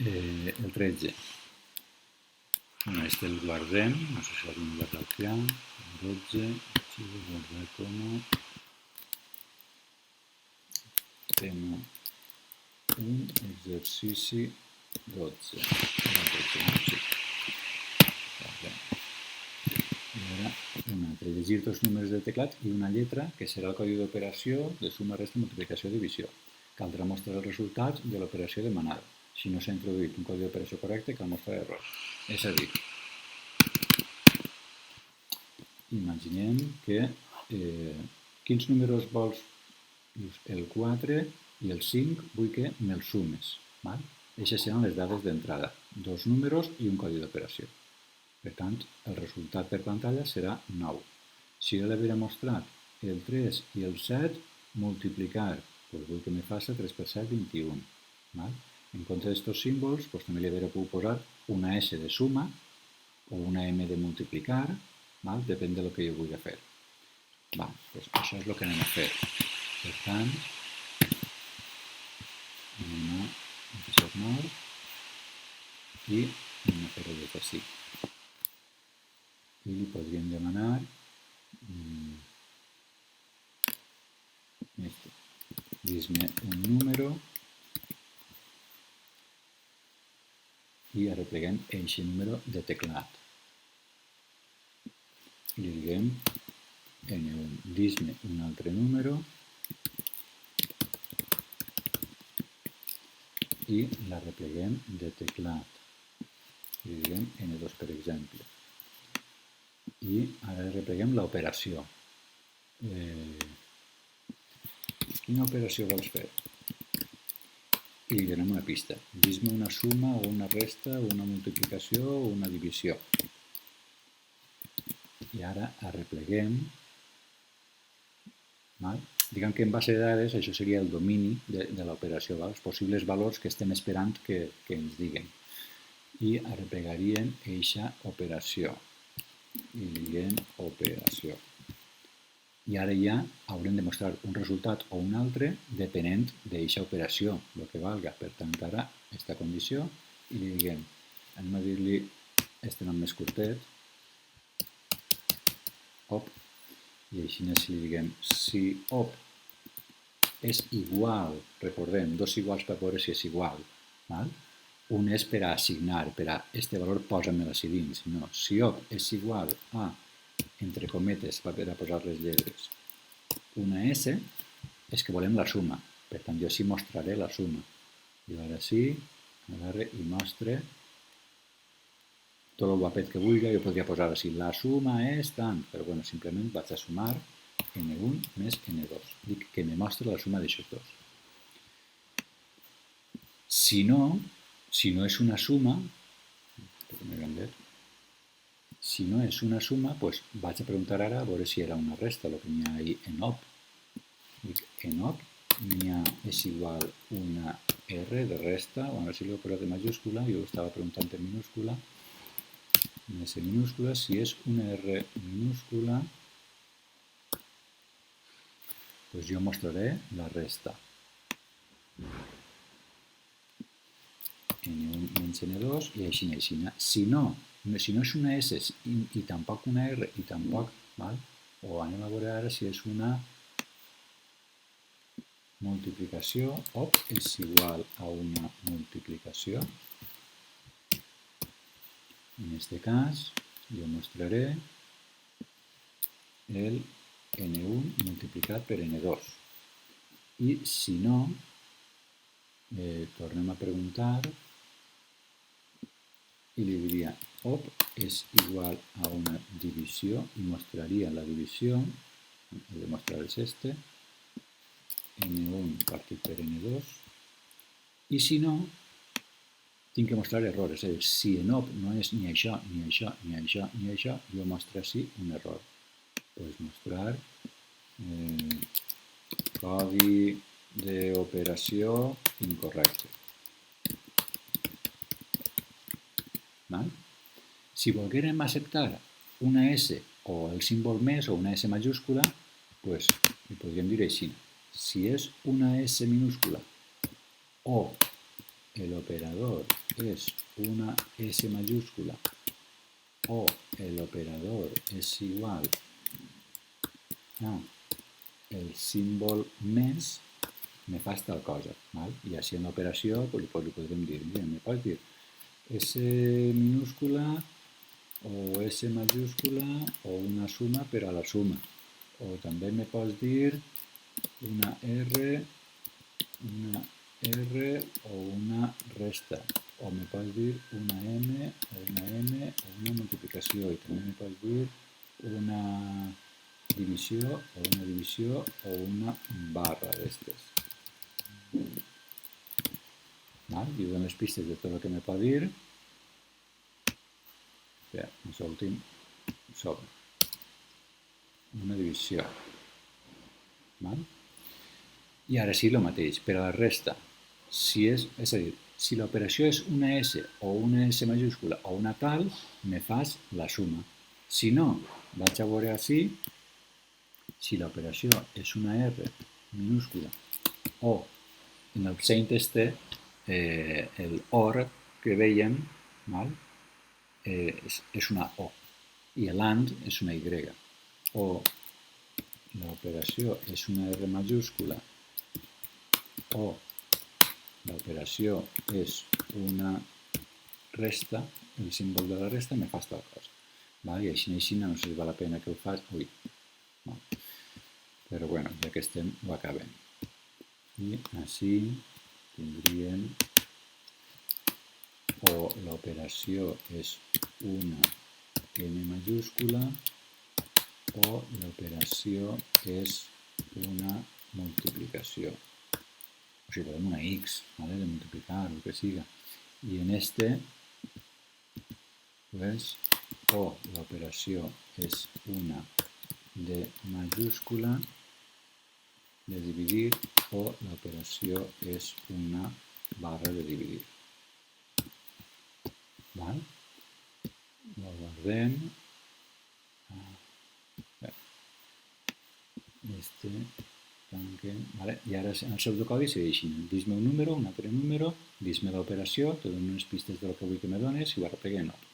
El 13. Este el guardem, no sé si l'hem guardat ja. El 12, arxiu, guardar com a tema 1, exercici 12. Sí. I ara un altre, llegir dos números de teclat i una lletra que serà el codi d'operació de suma, resta, multiplicació, divisió. Caldrà mostrar els resultats de l'operació demanada. Si no s'ha introduït un codi d'operació correcte, cal mostrar errors. És a dir, imaginem que quins números vols? El 4 i el 5 vull que me'ls sumes. Aquestes seran les dades d'entrada. Dos números i un codi d'operació. Per tant, el resultat per pantalla serà 9. Si jo l'havia mostrat el 3 i el 7, multiplicar, doncs vull que me faci 3 per 7, 21. En compte d'aquests símbols, també li hauria pogut posar una S de suma o una M de multiplicar, depèn del que jo vulgui fer. Això és el que anem a fer. Per tant, anem a tornar i anem a fer-ho des d'ací. I li podríem demanar dis-me un número i arrepleguem aquest número de teclat. I li diguem N1, dis-me un altre número i l'arrepleguem de teclat. I li diguem N2, per exemple. I ara repleguem l'operació. Quina operació vols fer? I li donem una pista. Dis-me una suma o una resta, una multiplicació o una divisió. I ara arrepleguem. Diguem que en base de dades això seria el domini de l'operació, els possibles valors que estem esperant que ens diguen. I arreplegaríem aquesta operació. I diguem operació. I ara ja haurem de mostrar un resultat o un altre depenent d'aquesta operació, el que valga. Per tant, ara, aquesta condició, i li diguem, anem a dir-li este nom més curtet, op, i així si li diguem, si op és igual, recordem, dos iguals per veure si és igual, un és per a assignar, per a este valor posa-me'l així dins. No, si op és igual a, entre cometes, per a posar les lletres, una S, és que volem la suma. Per tant, jo així mostraré la suma. I ara sí, agarre i mostre tot el guapet que vulgui. Jo podria posar així, la suma és tant, però bueno, simplement vaig a sumar N1 més N2. Dic que me mostra la suma d'aixòs dos. Si no és una suma, si no és una suma, doncs vaig a preguntar ara a veure si era una resta, el que n'hi ha ahí en op. Dic, en op n'hi ha és igual una R de resta, o a veure si l'he posat en majúscula, jo ho estava preguntant en minúscula, una S minúscula, si és una R minúscula, doncs jo mostraré la resta. N1 menys N2 i així. Si no és una S i tampoc una R i tampoc, o anem a veure ara si és una multiplicació, op és igual a una multiplicació. En aquest cas jo mostraré el N1 multiplicat per N2. I si no, tornem a preguntar i li diria op és igual a una divisió i mostraria la divisió, el de mostrar és este, N1 partit per N2, i si no, tinc que mostrar errors, és a dir, si en op no és ni això, ni això, ni això, ni això, jo mostro així un error. Puc mostrar codi d'operació incorrecte. Val? Si volguérem acceptar una S o el símbol més o una S majúscula, doncs li podríem dir així. Si és una S minúscula o el operador es una S mayúscula o el operador es igual a el símbol més, me fas tal cosa. Val? I així en l'operació li podrem dir, me pots dir S minúscula o S majúscula o una suma per a la suma. O també me pots dir una R o una resta. O me pots dir una M o una multiplicació. I també me pots dir una divisió o una barra d'estes. I dono les pistes de tot el que me pot dir. Bé, en l'últim sobre una divisió. I ara sí, el mateix, per a la resta. És a dir, si l'operació és una S o una S majúscula o una tal, me fas la suma. Si no, vaig a veure així, si l'operació és una R minúscula o en el Saint este, el OR que veiem és una O i l'AND és una Y. O l'operació és una R majúscula o l'operació és una resta, el símbol de la resta me fas tal cosa. I així no sé si val la pena que ho fas. Però bueno, ja que estem, ho acabem. I així tindríem o l'operació és una N majúscula o l'operació és una multiplicació. O sigui, podem una X, de multiplicar, el que siga. I en este, pues, o l'operació és una D majúscula de dividir o l'operació és una barra de dividir. Lo guardem. Tanquem. I ara en el pseudocodi seria així. Dis-me un número, un altre número, dis-me l'operació, te dono unes pistes del que vull que me dones i ho arrepleguem en otro.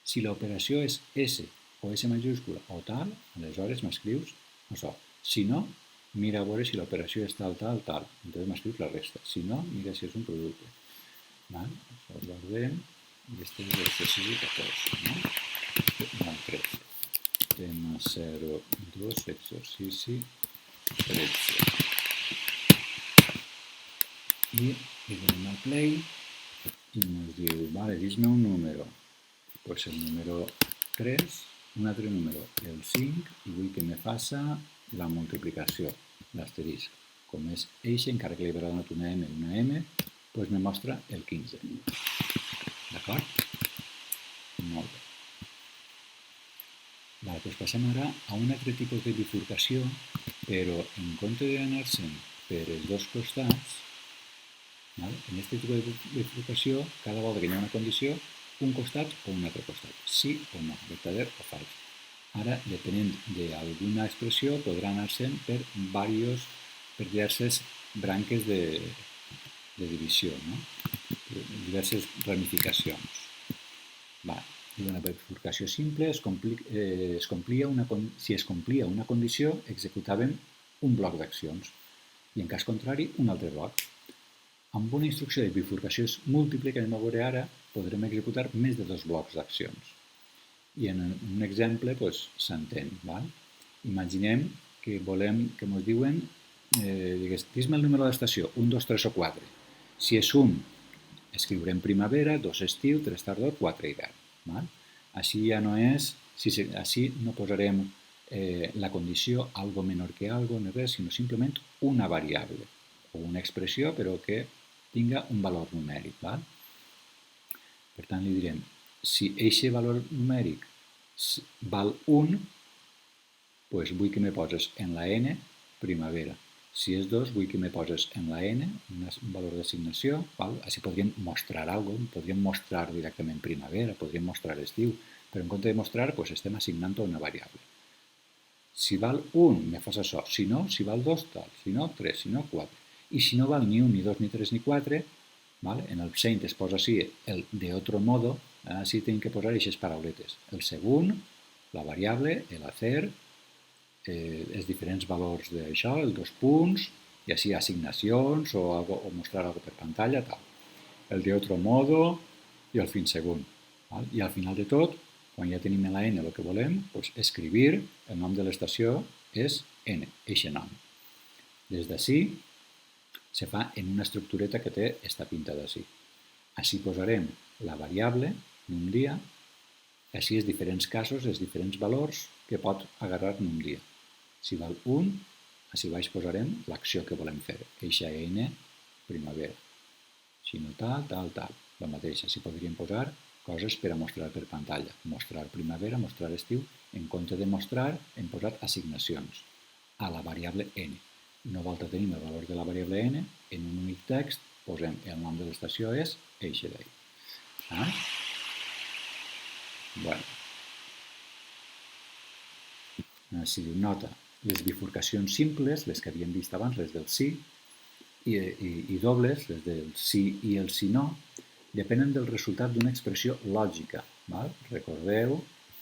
Si l'operació és S o S majúscula o tal, aleshores m'escrius això. Si no, mira a veure si l'operació és tal. Entonces m'escrius la resta. Si no, mira si és un producte. Això ho guardem. I este és l'exercici 14. No, 13. Tema 02, exercici 13. I li donem al play i ens diu, dis-me un número. Pues el número 3, un altre número, el 5, i vull que me faça la multiplicació, l'asterisc. Com és eixe, encara que li haurà donat una M, doncs me mostra el 15. D'acord? Molt bé. Doncs passem ara a un altre tipus de bifurcació, però en compte d'anar-se'n per els dos costats, en aquest tipus de bifurcació, cada volta que hi ha una condició, un costat o un altre costat, sí o no, vertader o fals. Ara, depenent d'alguna expressió, podrà anar-se'n per diverses branques de divisió, diverses ramificacions. Una bifurcació simple, si es complia una condició, executàvem un bloc d'accions i, en cas contrari, un altre bloc. Amb una instrucció de bifurcació múltiple, que anem a veure ara, podrem executar més de 2 blocs d'accions. I en un exemple s'entén. Imaginem que volem, que ens diuen, dis-me el número d'estació, 1, 2, 3 o 4. Si és 1, escriurem primavera, 2 estiu, 3 tardor, 4 hivern. Així ja no és, així no posarem la condició algo menor que algo, no res, sinó simplement una variable o una expressió, però que tinga un valor numèric. Per tant, li direm, si aquest valor numèric val 1, doncs vull que me poses en la n primavera. Si és 2, vull que me poses en la n un valor d'assignació. Així podríem mostrar alguna cosa, podríem mostrar directament primavera, podríem mostrar estiu, però en compte de mostrar estem assignant una variable. Si val 1, me fas això. Si no, si val 2, tal. Si no, 3, si no, 4. I si no val ni 1, ni 2, ni 3, ni 4, en el Paint es posa així el de otro modo, així tenim que posar aquestes parauletes. El segon, la variable, el hacer, els diferents valors d'això, els 2 punts, i així assignacions o mostrar alguna per pantalla, tal. El de otro modo i el fins segon. I al final de tot, quan ja tenim en la n el que volem, escriure el nom de l'estació és n, eixe nom. Des d'ací se fa en una estructureta que té esta pinta d'ací. Així posarem la variable en un dia, així els diferents casos, els diferents valors que pot agarrar en un dia. Si val 1, així baix posarem l'acció que volem fer, eixa n primavera. Si no tal, tal, tal. El mateix, així podríem posar coses per a mostrar per pantalla. Mostrar primavera, mostrar estiu. En compte de mostrar, hem posat assignacions a la variable n. Una volta tenim el valor de la variable n, en un únic text posem el nom de l'estació és eixe d'ahí. Bueno. Així diu, nota, les bifurcacions simples, les que havíem vist abans, les del sí, i dobles, les del sí i el sí no, depenen del resultat d'una expressió lògica. Recordeu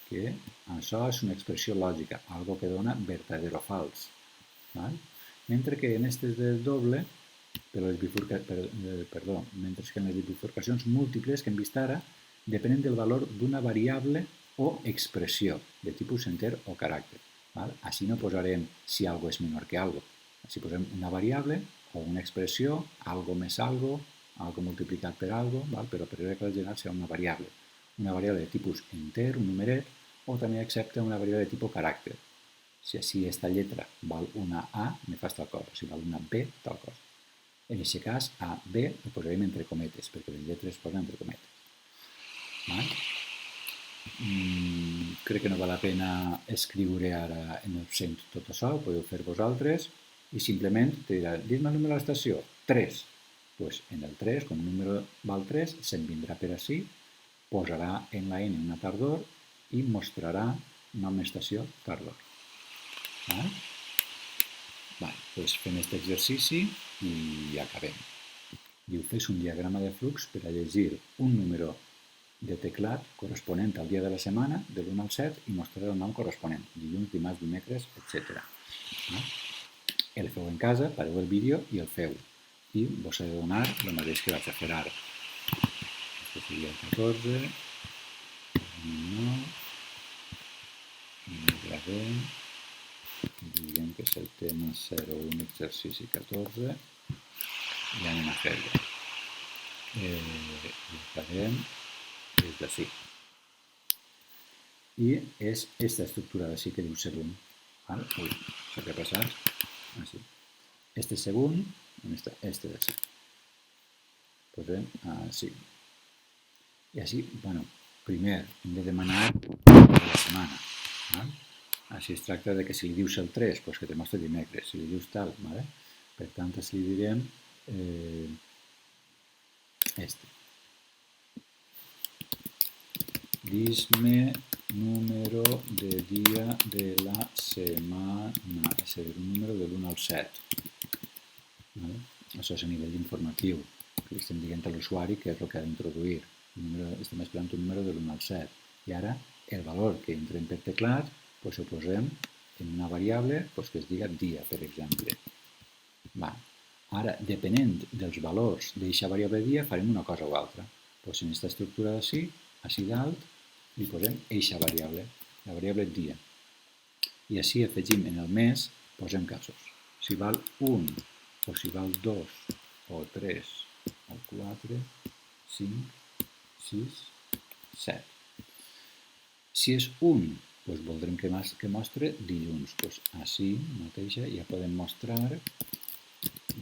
que això és una expressió lògica, algo que dona verdadero o fals. Mentre que en aquestes del doble, mentre que en les bifurcacions múltiples que hem vist ara, depenen del valor d'una variable o expressió de tipus enter o caràcter. Així no posarem si algo és menor que algo. Així posem una variable o una expressió, algo més algo multiplicat per algo, però per regla general serà una variable. Una variable de tipus enter, un numeret, o també accepta una variable de tipus caràcter. Si així esta lletra val una A, me fas tal cosa. Si val una B, tal cosa. En aquest cas, A, B, ho posarem entre cometes, perquè les lletres es posen entre cometes. Crec que no val la pena escriure ara en el Paint tot això, ho podeu fer vosaltres, i simplement te dirà, dis-me el número de l'estació, 3. Doncs en el 3, com el número val 3, se'n vindrà per ací, posarà en la n una tardor i mostrarà nom estació tardor. Doncs fem aquest exercici i acabem. Diu, fes un diagrama de flux per a llegir un número de teclat corresponent al dia de la setmana, de l'1 al 7, i mostrar el nom corresponent, dilluns, dimarts, dimecres, etc. El feu en casa, pareu el vídeo i el feu. I vos he de donar el mateix que vaig a fer ara. Aquest seria el 14, el 9, i el gravem, diguem que és el tema 01, exercici 14, i anem a fer-lo. El farem des d'ací. I és aquesta estructura d'ací que diu segon. Ui, això que ha passat. Així. Este segon, este d'ací. Posem així. I així, bueno, primer hem de demanar la setmana. Així es tracta de que si li dius el 3, doncs que te mostra dimecres. Si li dius tal, per tant, així li direm este. Dis-me número de dia de la setmana. És a dir, un número de l'1 al 7. Això és a nivell informatiu. Li estem dient a l'usuari què és el que ha d'introduir. Estem esperant un número de l'1 al 7. I ara, el valor que entrem per teclat, ho posem en una variable que es diga dia, per exemple. Ara, depenent dels valors d'aquesta variable dia, farem una cosa o altra. En aquesta estructura d'ací, així dalt, li posem eixa variable, la variable dia. I així afegim en el mes, posem casos. Si val 1, o si val 2, o 3, o 4, 5, 6, 7. Si és 1, doncs voldrem que mostre dilluns. Doncs així mateixa ja podem mostrar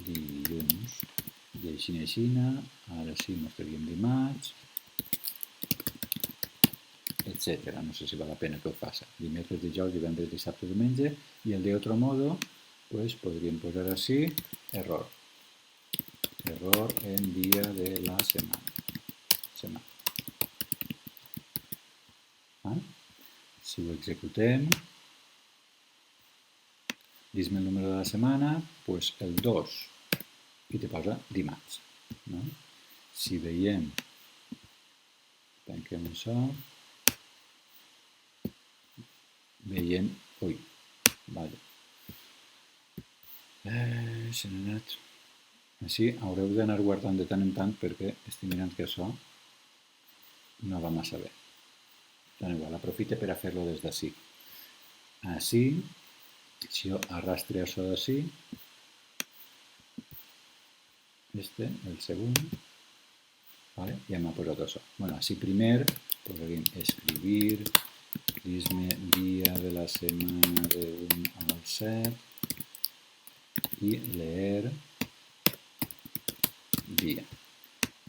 dilluns. I així, ara sí mostraríem dimarts, etc. No sé si val la pena que ho faci. Dimecres, dijous, divendres, dissabte, diumenge, i el de otro modo pues podríem posar així error. Error en dia de la setmana. Si ho executem, dis-me el número de la setmana, doncs el 2, i te posa dimarts. Si veiem, tanquem això, veiem, s'ha anat. Així haureu d'anar guardant de tant en tant perquè estic mirant que això no va massa bé. Tant igual, aprofite per a fer-lo des d'ací. Així, si jo arrastre això d'ací, el segon, ja m'ha posat això. Així primer posaríem escribir, dis-me dia de la setmana de 1 al 7 i leer dia.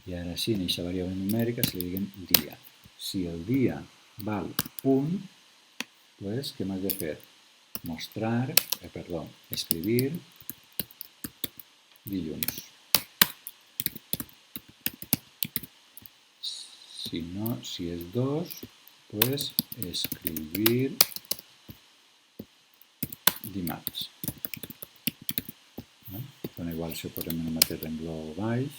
I ara sí, en aquesta variable numèrica se li diguem dia. Si el dia val 1, doncs què m'has de fer? Escribir dilluns. Si no, si és 2, doncs escribir dimarts. Dona igual si ho posem en el mateix rengló baix.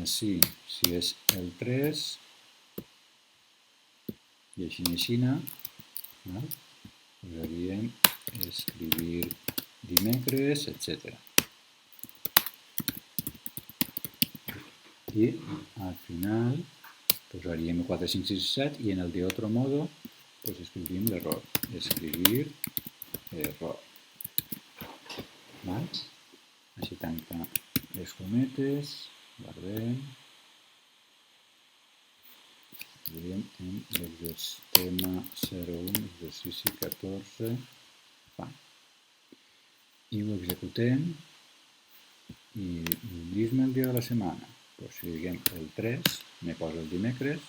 Si és el 3, i així, posaríem escribir dimecres, etc. I al final posaríem 4, 5, 6, 7 i en el de otro modo escribiríem l'error. Escribir error. Així tanca les cometes, guardem. Diríem en tema 01, exercici 14. I ho executem i dis-me el dia de la setmana. Si diguem el 3, me posa el dimecres,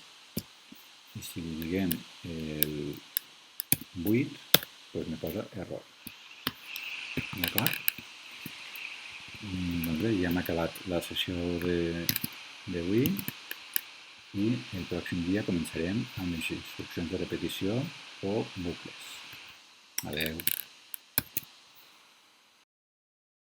i si li diguem el 8, doncs me posa error. D'acord? Doncs bé, ja hem acabat la sessió d'avui i el pròxim dia començarem amb les instruccions de repetició o bucles. Adeu.